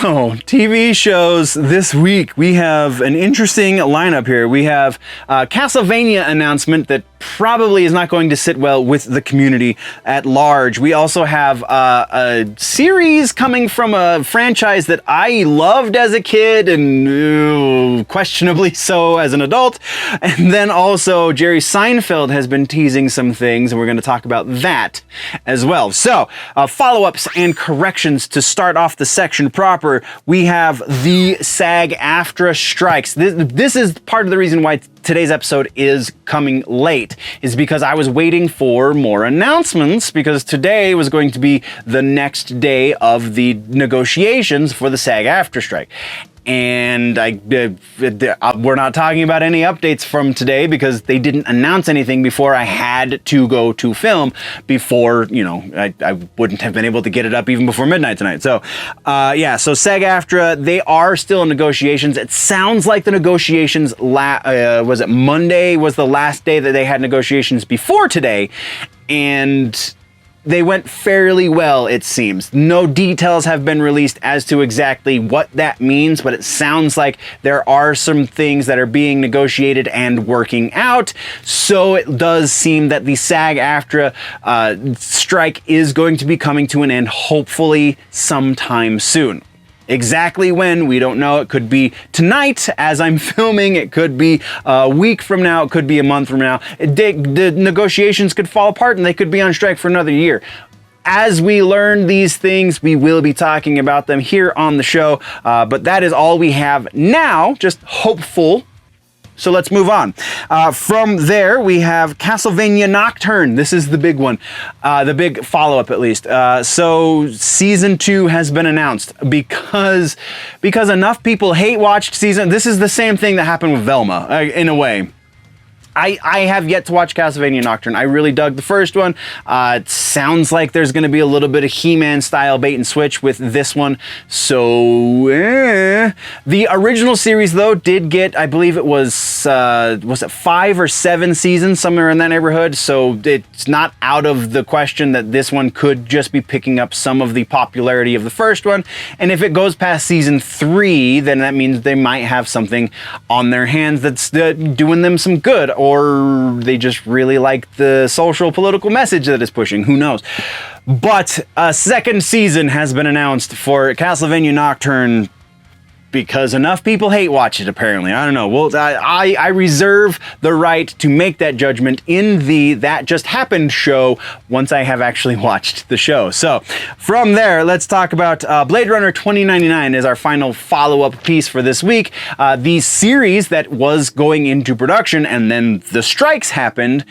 TV shows this week. We have an interesting lineup here. We have a Castlevania announcement that probably is not going to sit well with the community at large. We also have a series coming from a franchise that I loved as a kid and questionably so as an adult. And then also Jerry Seinfeld has been teasing some things, and we're going to talk about that as well. So follow-ups and corrections to start off the section proper. We have the SAG-AFTRA strikes. This is part of the reason why today's episode is coming late, is because I was waiting for more announcements, because today was going to be the next day of the negotiations for the SAG-AFTRA strike. And we're not talking about any updates from today because they didn't announce anything before I had to go to film before, I wouldn't have been able to get it up even before midnight tonight. So, so SAG-AFTRA, they are still in negotiations. It sounds like the negotiations, was it Monday was the last day that they had negotiations before today, and they went fairly well, it seems. No details have been released as to exactly what that means, but it sounds like there are some things that are being negotiated and working out. So it does seem that the SAG-AFTRA strike is going to be coming to an end, hopefully sometime soon. Exactly when, we don't know. It could be tonight as I'm filming. It could be a week from now. It could be a month from now. The negotiations could fall apart and they could be on strike for another year. As we learn these things, we will be talking about them here on the show. But that is all we have now, just hopeful. So let's move on. From there, we have Castlevania Nocturne. This is the big one, the big follow-up at least. So season 2 has been announced because enough people hate watched season. This is the same thing that happened with Velma, in a way. I have yet to watch Castlevania Nocturne. I really dug the first one. It sounds like there's going to be a little bit of He-Man style bait and switch with this one. So, The original series, though, did get, I believe it was it 5 or 7 seasons, somewhere in that neighborhood. So it's not out of the question that this one could just be picking up some of the popularity of the first one. And if it goes past season 3, then that means they might have something on their hands that's doing them some good. Or they just really like the social political message that it's pushing. Who knows? But a second season has been announced for Castlevania Nocturne because enough people hate watch it, apparently. I don't know. Well, I reserve the right to make that judgment in the That Just Happened show once I have actually watched the show. So from there, let's talk about Blade Runner 2099 is our final follow-up piece for this week. The series that was going into production and then the strikes happened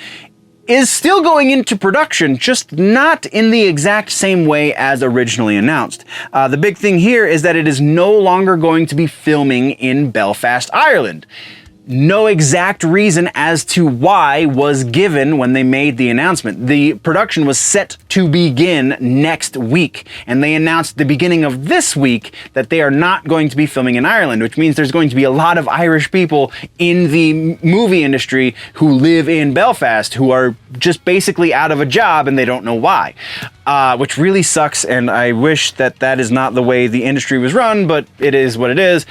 is still going into production, just not in the exact same way as originally announced. The big thing here is that it is no longer going to be filming in Belfast, Ireland. No exact reason as to why was given when they made the announcement. The production was set to begin next week, and they announced the beginning of this week that they are not going to be filming in Ireland, which means there's going to be a lot of Irish people in the movie industry who live in Belfast who are just basically out of a job and they don't know why. Which really sucks, and I wish that that is not the way the industry was run, but it is what it is.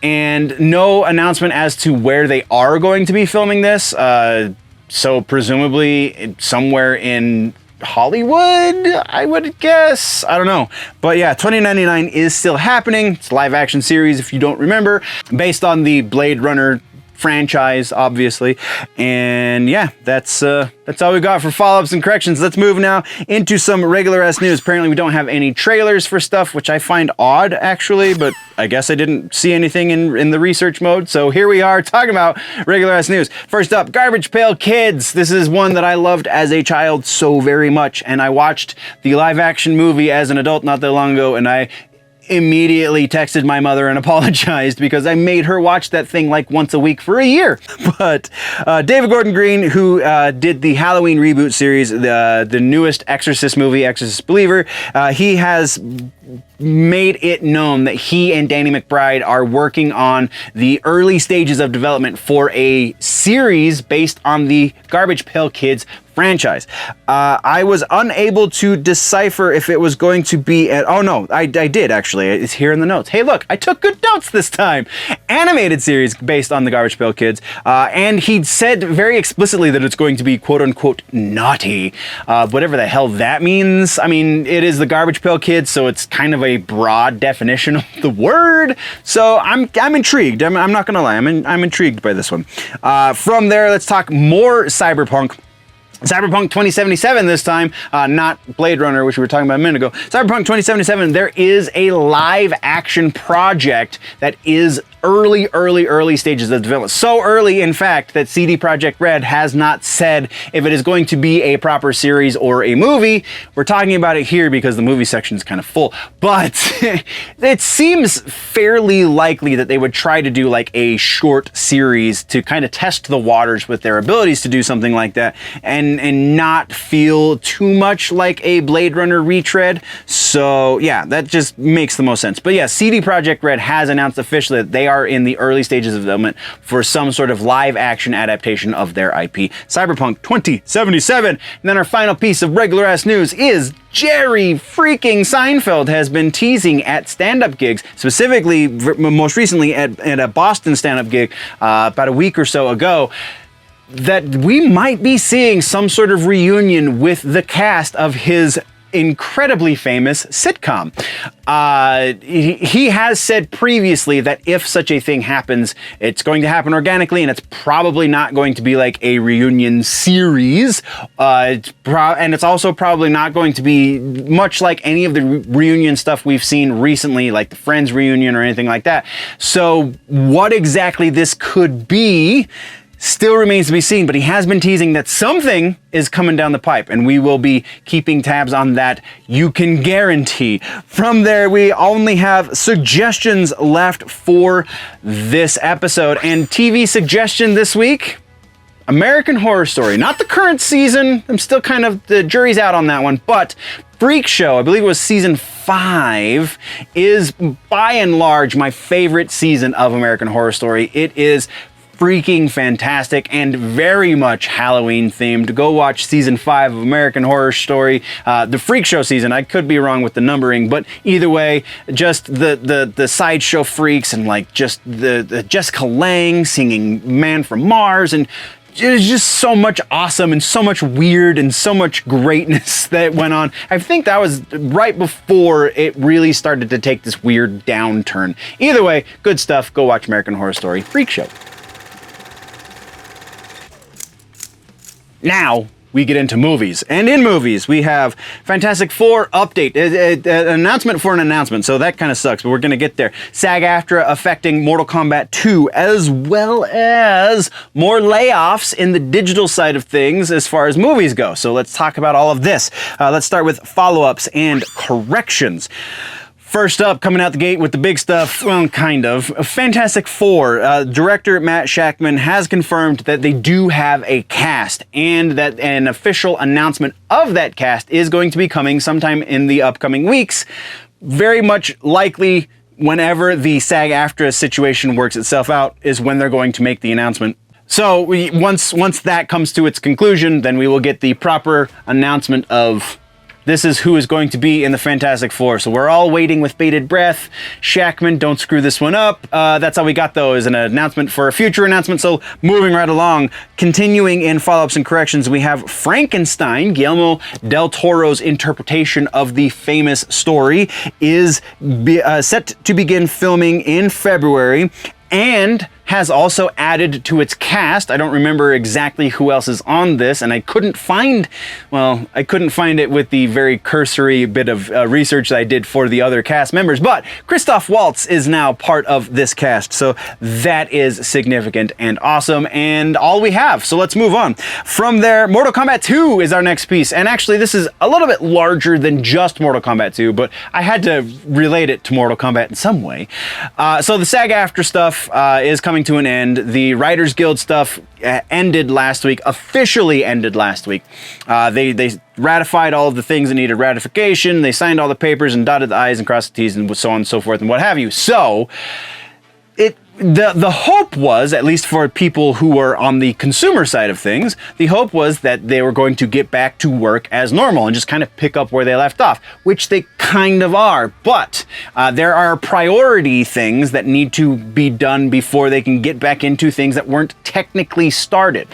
And no announcement as to where they are going to be filming this. So presumably somewhere in Hollywood, I would guess. I don't know. But yeah, 2099 is still happening. It's a live action series, if you don't remember, based on the Blade Runner franchise, obviously. And yeah, that's all we got for follow-ups and corrections. Let's move now into some regular ass news. Apparently we don't have any trailers for stuff, which I find odd actually, but I guess I didn't see anything in the research mode. So here we are talking about regular ass news. First up, Garbage Pail Kids. This is one that I loved as a child so very much, and I watched the live action movie as an adult not that long ago, and immediately texted my mother and apologized because I made her watch that thing like once a week for a year. But David Gordon Green, who did the Halloween reboot series, the newest Exorcist movie, Exorcist Believer, he has made it known that he and Danny McBride are working on the early stages of development for a series based on the Garbage Pail Kids franchise. I was unable to decipher if it was going to be oh no, I did actually. It's here in the notes. Hey look, I took good notes this time. Animated series based on the Garbage Pail Kids, and he said very explicitly that it's going to be quote unquote naughty, whatever the hell that means. I mean, it is the Garbage Pail Kids, so it's kind of a broad definition of the word. So I'm intrigued. I'm not gonna lie. I'm intrigued by this one. From there, let's talk more cyberpunk. Cyberpunk 2077 this time, not Blade Runner, which we were talking about a minute ago. Cyberpunk 2077, there is a live action project that is early stages of development. So early, in fact, that CD Projekt Red has not said if it is going to be a proper series or a movie. We're talking about it here because the movie section is kind of full, but it seems fairly likely that they would try to do like a short series to kind of test the waters with their abilities to do something like that and not feel too much like a Blade Runner retread. So yeah, that just makes the most sense. But yeah, CD Projekt Red has announced officially that they are in the early stages of development for some sort of live action adaptation of their IP, Cyberpunk 2077. And then our final piece of regular ass news is Jerry freaking Seinfeld has been teasing at stand-up gigs, specifically most recently at a Boston stand-up gig about a week or so ago, that we might be seeing some sort of reunion with the cast of his incredibly famous sitcom. He has said previously that if such a thing happens, it's going to happen organically, and it's probably not going to be like a reunion series. And it's also probably not going to be much like any of the reunion stuff we've seen recently, like the Friends reunion or anything like that. So what exactly this could be still remains to be seen, but he has been teasing that something is coming down the pipe, and we will be keeping tabs on that, you can guarantee. From there, we only have suggestions left for this episode, and TV suggestion this week, American Horror Story. Not the current season, I'm still kind of, the jury's out on that one, but Freak Show, I believe it was season 5, is by and large my favorite season of American Horror Story. It is freaking fantastic and very much Halloween themed. Go watch season 5 of American Horror Story, the Freak Show season. I could be wrong with the numbering, but either way, just the sideshow freaks and like just the Jessica Lange singing Man from Mars, and there's just so much awesome and so much weird and so much greatness that went on. I think that was right before it really started to take this weird downturn. Either way, good stuff. Go watch American Horror Story Freak Show. Now we get into movies, and in movies we have Fantastic Four update, an announcement for an announcement, so that kind of sucks, but we're gonna get there. SAG-AFTRA affecting Mortal Kombat 2, as well as more layoffs in the digital side of things as far as movies go. So let's talk about all of this. Let's start with follow-ups and corrections. First up, coming out the gate with the big stuff, well, kind of. Fantastic Four. Director Matt Shakman has confirmed that they do have a cast, and that an official announcement of that cast is going to be coming sometime in the upcoming weeks. Very much likely whenever the SAG-AFTRA situation works itself out is when they're going to make the announcement. So once that comes to its conclusion, then we will get the proper announcement of this is who is going to be in the Fantastic Four. So we're all waiting with bated breath. Shakman, don't screw this one up. That's all we got, though, is an announcement for a future announcement. So moving right along, continuing in follow-ups and corrections, we have Frankenstein, Guillermo del Toro's interpretation of the famous story, is set to begin filming in February. And has also added to its cast. I don't remember exactly who else is on this, and I couldn't find it with the very cursory bit of research that I did for the other cast members, but Christoph Waltz is now part of this cast, so that is significant and awesome, and all we have. So let's move on. From there, Mortal Kombat 2 is our next piece, and actually this is a little bit larger than just Mortal Kombat 2, but I had to relate it to Mortal Kombat in some way. So the SAG-AFTRA stuff is coming to an end. The Writers Guild stuff ended last week, officially ended last week. They ratified all of the things that needed ratification. They signed all the papers and dotted the I's and crossed the T's and so on and so forth and what have you. So the hope was, at least for people who were on the consumer side of things, the hope was that they were going to get back to work as normal and just kind of pick up where they left off, which they kind of are. But there are priority things that need to be done before they can get back into things that weren't technically started.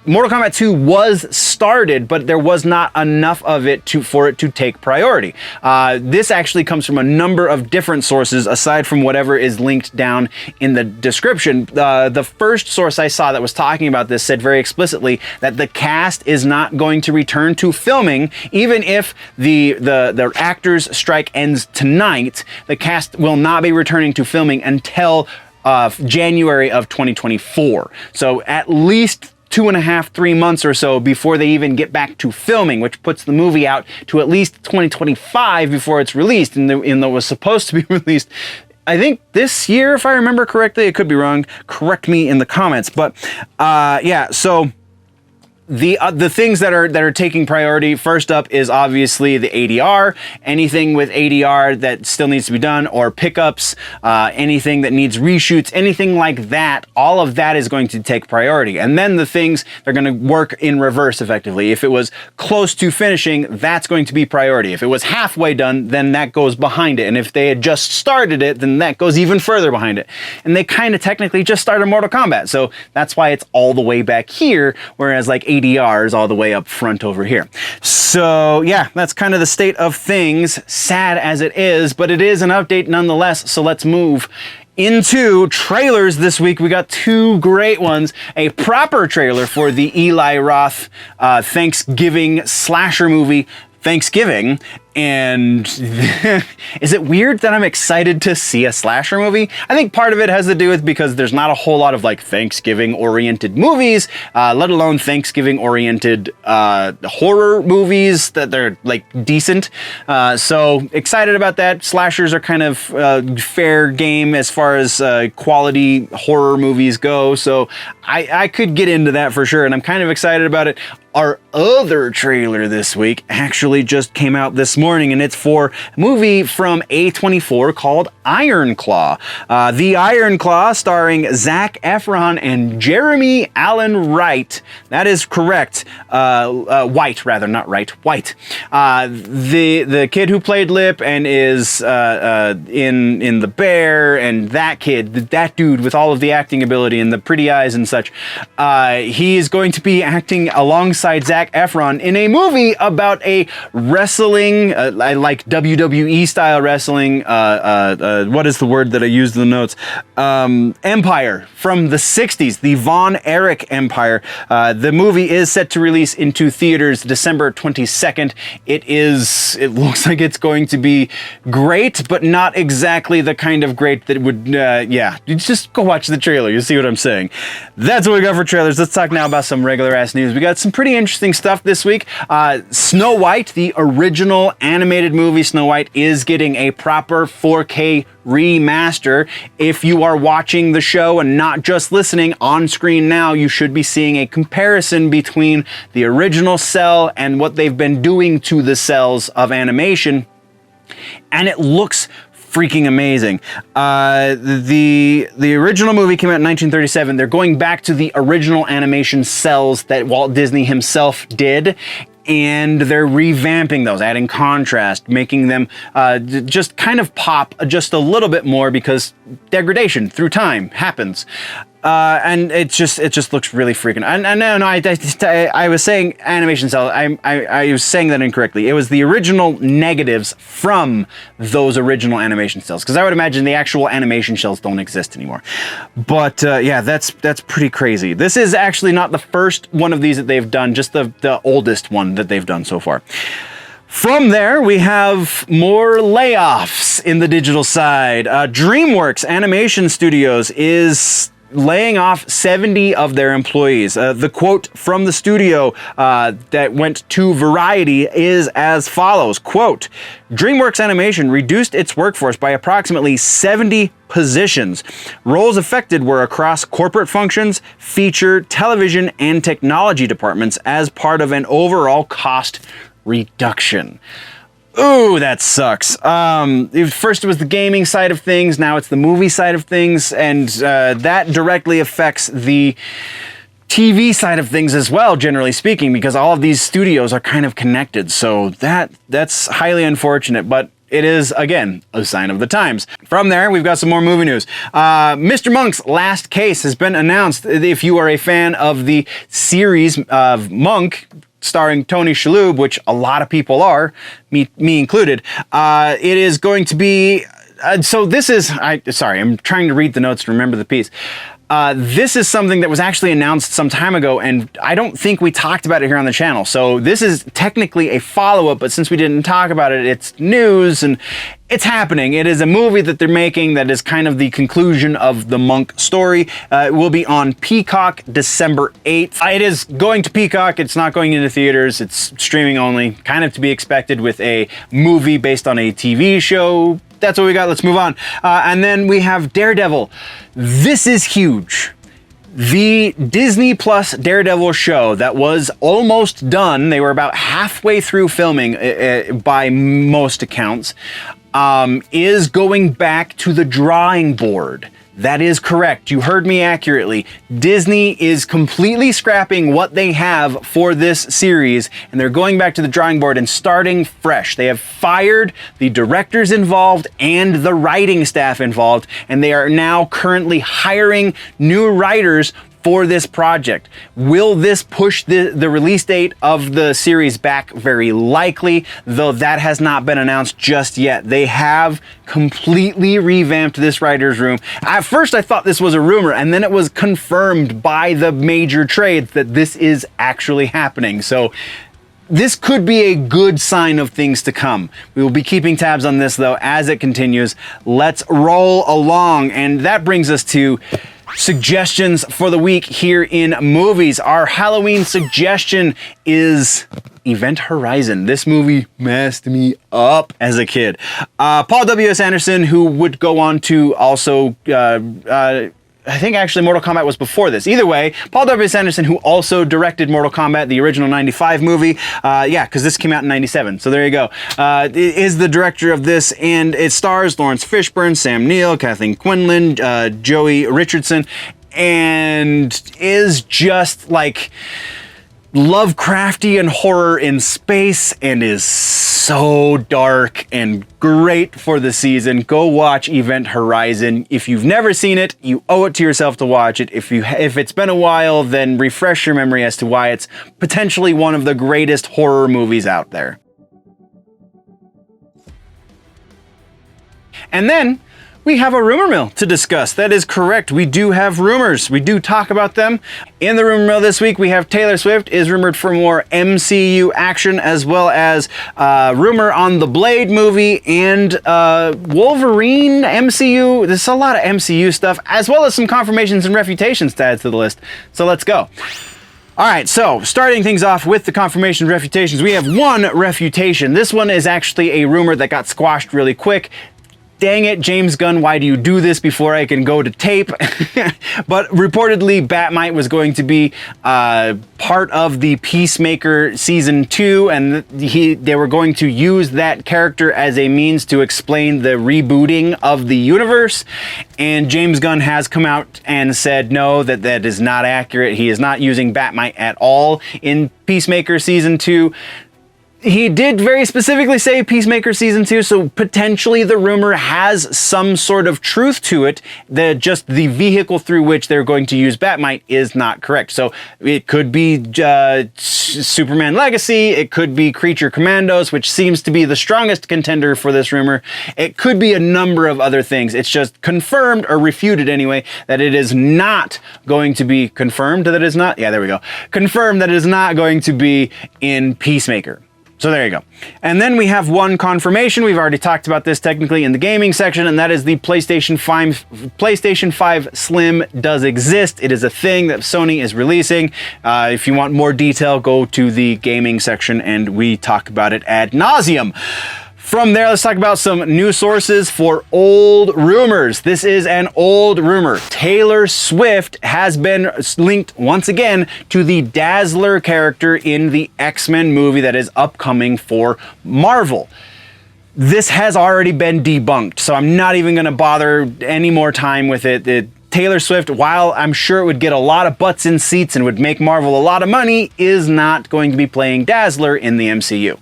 Mortal Kombat 2 was started, but there was not enough of it for it to take priority. This actually comes from a number of different sources aside from whatever is linked down in the description. The first source I saw that was talking about this said very explicitly that the cast is not going to return to filming, even if the actors' strike ends tonight. The cast will not be returning to filming until January of 2024. So at least 2.5, 3 months or so before they even get back to filming, which puts the movie out to at least 2025 before it's released, and though it was supposed to be released, I think this year, if I remember correctly. It could be wrong. Correct me in the comments. But yeah, so the things that are taking priority, first up is obviously the ADR. Anything with ADR that still needs to be done, or pickups, anything that needs reshoots, anything like that, all of that is going to take priority. And then the things, they're going to work in reverse effectively. If it was close to finishing, that's going to be priority. If it was halfway done, then that goes behind it. And if they had just started it, then that goes even further behind it. And they kind of technically just started Mortal Kombat, so that's why it's all the way back here, whereas like ADRs all the way up front over here. So yeah, that's kind of the state of things, sad as it is, but it is an update nonetheless. So let's move into trailers this week. We got two great ones. A proper trailer for the Eli Roth Thanksgiving slasher movie, Thanksgiving. And is it weird that I'm excited to see a slasher movie? I think part of it has to do with because there's not a whole lot of like Thanksgiving-oriented movies, let alone Thanksgiving-oriented horror movies that they're like decent. So excited about that. Slashers are kind of fair game as far as quality horror movies go. So I could get into that for sure, and I'm kind of excited about it. Our other trailer this week actually just came out this morning, and it's for a movie from A24 called Iron Claw. The Iron Claw, starring Zac Efron and Jeremy Allen White. That is correct. White, rather, not Wright. White. The kid who played Lip and is in The Bear, and that kid, that dude with all of the acting ability and the pretty eyes and such, he is going to be acting alongside Zac Efron in a movie about a wrestling, like WWE style wrestling, what is the word that I used in the notes? Empire from the 60s, the Von Erich Empire. The movie is set to release into theaters December 22nd. It looks like it's going to be great, but not exactly the kind of great that would, yeah, you just go watch the trailer. You'll see what I'm saying. That's what we got for trailers. Let's talk now about some regular ass news. We got some pretty interesting stuff this week. Snow White, the original animated movie Snow White, is getting a proper 4K remaster. If you are watching the show and not just listening on screen now, you should be seeing a comparison between the original cell and what they've been doing to the cells of animation, and it looks freaking amazing. The original movie came out in 1937. They're going back to the original animation cells that Walt Disney himself did, and they're revamping those, adding contrast, making them just kind of pop just a little bit more because degradation through time happens. And it just looks really freaking. And no, I was saying animation cell. I was saying that incorrectly. It was the original negatives from those original animation cells, because I would imagine the actual animation shells don't exist anymore. But yeah, that's pretty crazy. This is actually not the first one of these that they've done, just the oldest one that they've done so far. From there, we have more layoffs in the digital side. DreamWorks Animation Studios is laying off 70 of their employees. The quote from the studio that went to Variety is as follows, quote, DreamWorks Animation reduced its workforce by approximately 70 positions. Roles affected were across corporate functions, feature, television, and technology departments as part of an overall cost reduction. Ooh, that sucks. First it was the gaming side of things, now it's the movie side of things, and that directly affects the TV side of things as well, generally speaking, because all of these studios are kind of connected. So that's highly unfortunate, but it is, again, a sign of the times. From there, we've got some more movie news. Mr. Monk's last case has been announced. If you are a fan of the series of Monk, starring Tony Shalhoub, which a lot of people are, me included, it is going to be... so this is... sorry, I'm trying to read the notes to remember the piece. This is something that was actually announced some time ago, and I don't think we talked about it here on the channel. So this is technically a follow-up, but since we didn't talk about it, it's news and it's happening. It is a movie that they're making that is kind of the conclusion of the Monk story. It will be on Peacock December 8th. It is going to Peacock. It's not going into theaters. It's streaming only, kind of to be expected with a movie based on a TV show. That's what we got. Let's move on. And then we have Daredevil. This is huge. The Disney Plus Daredevil show that was almost done, they were about halfway through filming by most accounts, is going back to the drawing board. That is correct. You heard me accurately. Disney is completely scrapping what they have for this series, and they're going back to the drawing board and starting fresh. They have fired the directors involved and the writing staff involved, and they are now currently hiring new writers for this project. Will this push the release date of the series back? Very likely, though that has not been announced just yet. They have completely revamped this writer's room. At first I thought this was a rumor, and then it was confirmed by the major trades that this is actually happening. So this could be a good sign of things to come. We will be keeping tabs on this though as it continues. Let's roll along, and that brings us to suggestions for the week here in movies. Our Halloween suggestion is Event Horizon. This movie messed me up as a kid. Paul W.S. Anderson, who would go on to also I think actually Mortal Kombat was before this. Either way, Paul W.S. Anderson, who also directed Mortal Kombat, the original 95 movie, yeah, because this came out in 97, so there you go, is the director of this, and it stars Lawrence Fishburne, Sam Neill, Kathleen Quinlan, Joey Richardson, and is just like Lovecraftian horror in space, and is so dark and great for the season. Go watch Event Horizon. If you've never seen it, you owe it to yourself to watch it. If it's been a while, then refresh your memory as to why it's potentially one of the greatest horror movies out there. And then we have a rumor mill to discuss. That is correct. We do have rumors. We do talk about them. In the rumor mill this week, we have Taylor Swift is rumored for more MCU action, as well as rumor on the Blade movie and Wolverine MCU. There's a lot of MCU stuff, as well as some confirmations and refutations to add to the list. So let's go. All right, so starting things off with the confirmation refutations, we have one refutation. This one is actually a rumor that got squashed really quick. Dang it, James Gunn, why do you do this before I can go to tape? But reportedly, Bat-Mite was going to be part of the Peacemaker Season 2, and they were going to use that character as a means to explain the rebooting of the universe. And James Gunn has come out and said, no, that is not accurate. He is not using Bat-Mite at all in Peacemaker Season 2. He did very specifically say Peacemaker Season 2, so potentially the rumor has some sort of truth to it, that just the vehicle through which they're going to use Bat-Mite is not correct. So it could be Superman Legacy, it could be Creature Commandos, which seems to be the strongest contender for this rumor. It could be a number of other things. It's just confirmed, or refuted anyway, that it is not going to be confirmed that it is not, yeah, there we go. Confirmed that it is not going to be in Peacemaker. So there you go. And then we have one confirmation. We've already talked about this technically in the gaming section, and that is the PlayStation 5 Slim does exist. It is a thing that Sony is releasing. If you want more detail, go to the gaming section and we talk about it ad nauseum. From there, let's talk about some new sources for old rumors. This is an old rumor. Taylor Swift has been linked once again to the Dazzler character in the X-Men movie that is upcoming for Marvel. This has already been debunked, so I'm not even going to bother any more time with it. Taylor Swift, while I'm sure it would get a lot of butts in seats and would make Marvel a lot of money, is not going to be playing Dazzler in the MCU.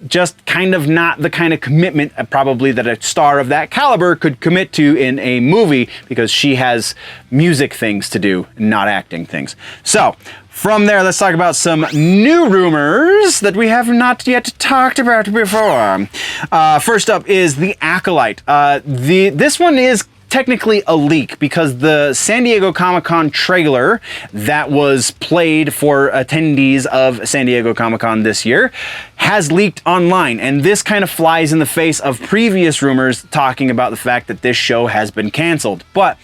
Just kind of not the kind of commitment probably that a star of that caliber could commit to in a movie, because she has music things to do, not acting things. So, from there, let's talk about some new rumors that we have not yet talked about before. First up is The Acolyte. This one is technically a leak, because the San Diego Comic-Con trailer that was played for attendees of San Diego Comic-Con this year has leaked online, and this kind of flies in the face of previous rumors talking about the fact that this show has been canceled. But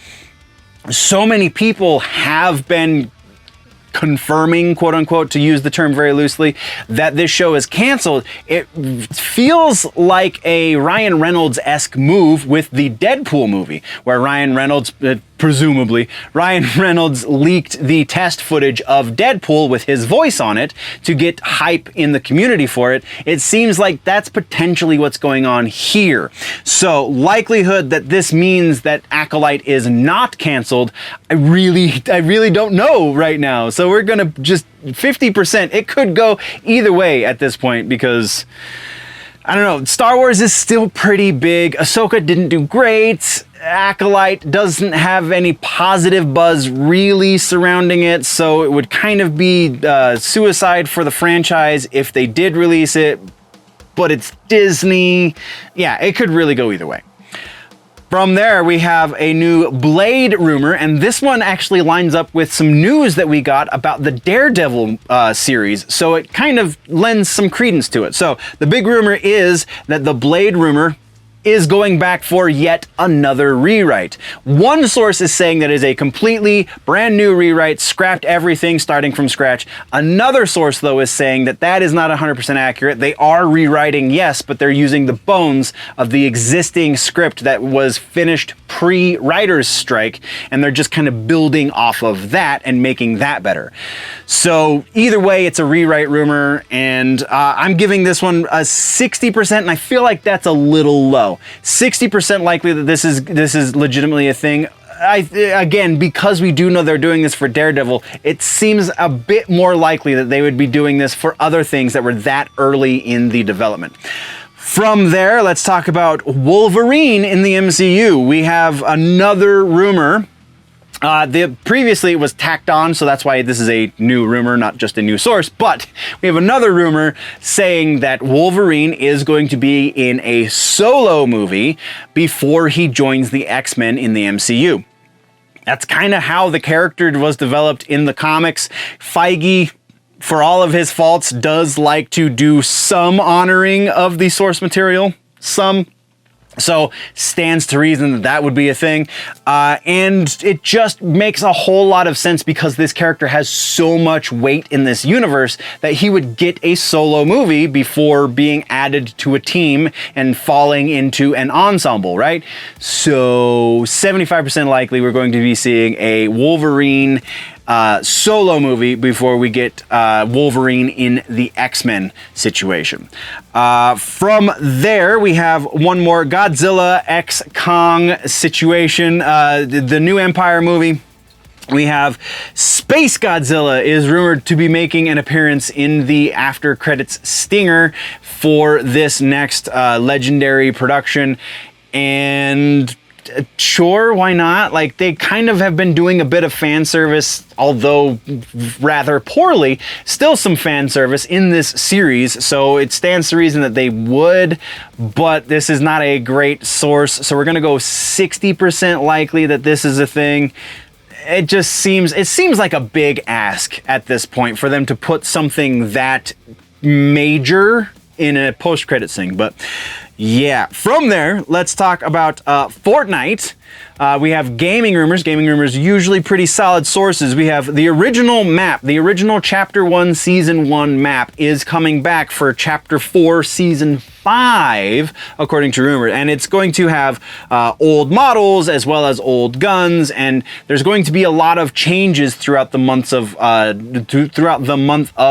so many people have been confirming, quote unquote, to use the term very loosely, that this show is canceled. It feels like a Ryan Reynolds-esque move with the Deadpool movie, where Ryan Reynolds, presumably, Ryan Reynolds leaked the test footage of Deadpool with his voice on it to get hype in the community for it. It seems like that's potentially what's going on here. So, likelihood that this means that Acolyte is not canceled, I really don't know right now. So we're gonna just 50%. It could go either way at this point, because I don't know, Star Wars is still pretty big. Ahsoka didn't do great. Acolyte doesn't have any positive buzz really surrounding it, so it would kind of be suicide for the franchise if they did release it, but it's Disney. Yeah, it could really go either way. From there, we have a new Blade rumor, and this one actually lines up with some news that we got about the Daredevil series, so it kind of lends some credence to it. So the big rumor is that the Blade rumor is going back for yet another rewrite. One source is saying that it is a completely brand new rewrite, scrapped everything starting from scratch. Another source, though, is saying that that is not 100% accurate. They are rewriting, yes, but they're using the bones of the existing script that was finished pre-writer's strike, and they're just kind of building off of that and making that better. So either way, it's a rewrite rumor, and I'm giving this one a 60%, and I feel like that's a little low. 60% likely that this is legitimately a thing. Again, because we do know they're doing this for Daredevil, it seems a bit more likely that they would be doing this for other things that were that early in the development. From there, let's talk about Wolverine in the MCU. We have another rumor. Previously it was tacked on, so that's why this is a new rumor, not just a new source, but we have another rumor saying that Wolverine is going to be in a solo movie before he joins the X-Men in the MCU. That's kind of how the character was developed in the comics. Feige, for all of his faults, does like to do some honoring of the source material. Some. So stands to reason that that would be a thing. And it just makes a whole lot of sense, because this character has so much weight in this universe that he would get a solo movie before being added to a team and falling into an ensemble, right? So 75% likely we're going to be seeing a Wolverine solo movie before we get Wolverine in the X-Men situation. From there, we have one more Godzilla x Kong situation. The new Empire movie. We have Space Godzilla is rumored to be making an appearance in the after credits stinger for this next legendary production. And sure, why not? Like, they kind of have been doing a bit of fan service, although rather poorly, still some fan service in this series, so it stands to reason that they would, but this is not a great source, so we're gonna go 60% likely that this is a thing. It seems like a big ask at this point for them to put something that major in a post-credit thing, but yeah. From there, let's talk about Fortnite. We have gaming rumors. Gaming rumors, usually pretty solid sources. We have the original map, the original Chapter 1, Season 1 map is coming back for Chapter 4, Season 5, according to rumor. And it's going to have old models as well as old guns, and there's going to be a lot of changes throughout the month of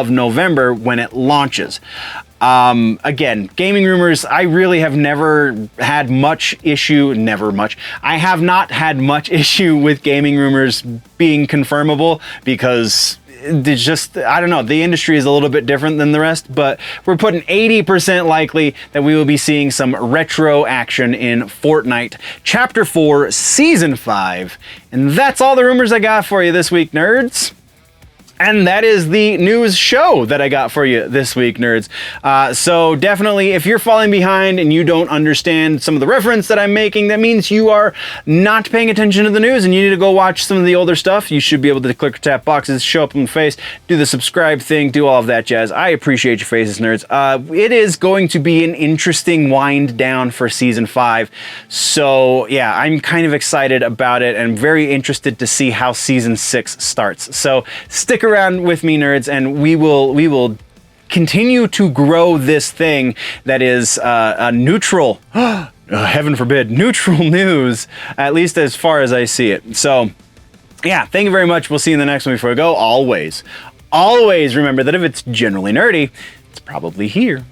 November when it launches. Again, gaming rumors, I really have never had much issue, I have not had much issue with gaming rumors being confirmable because it's just, I don't know, the industry is a little bit different than the rest, but we're putting 80% likely that we will be seeing some retro action in Fortnite Chapter 4, Season 5. And that's all the rumors I got for you this week, nerds. And that is the news show that I got for you this week, nerds. So definitely, if you're falling behind and you don't understand some of the reference that I'm making, that means you are not paying attention to the news and you need to go watch some of the older stuff. You should be able to click or tap boxes, show up in the face, do the subscribe thing, do all of that jazz. I appreciate your faces, nerds. It is going to be an interesting wind down for Season 5. So yeah, I'm kind of excited about it and very interested to see how Season 6 starts. So stick around with me, nerds, and we will continue to grow this thing that is a neutral, heaven forbid, neutral news, at least as far as I see it. So yeah, thank you very much. We'll see you in the next one. Before I go, always remember that if it's generally nerdy, it's probably here.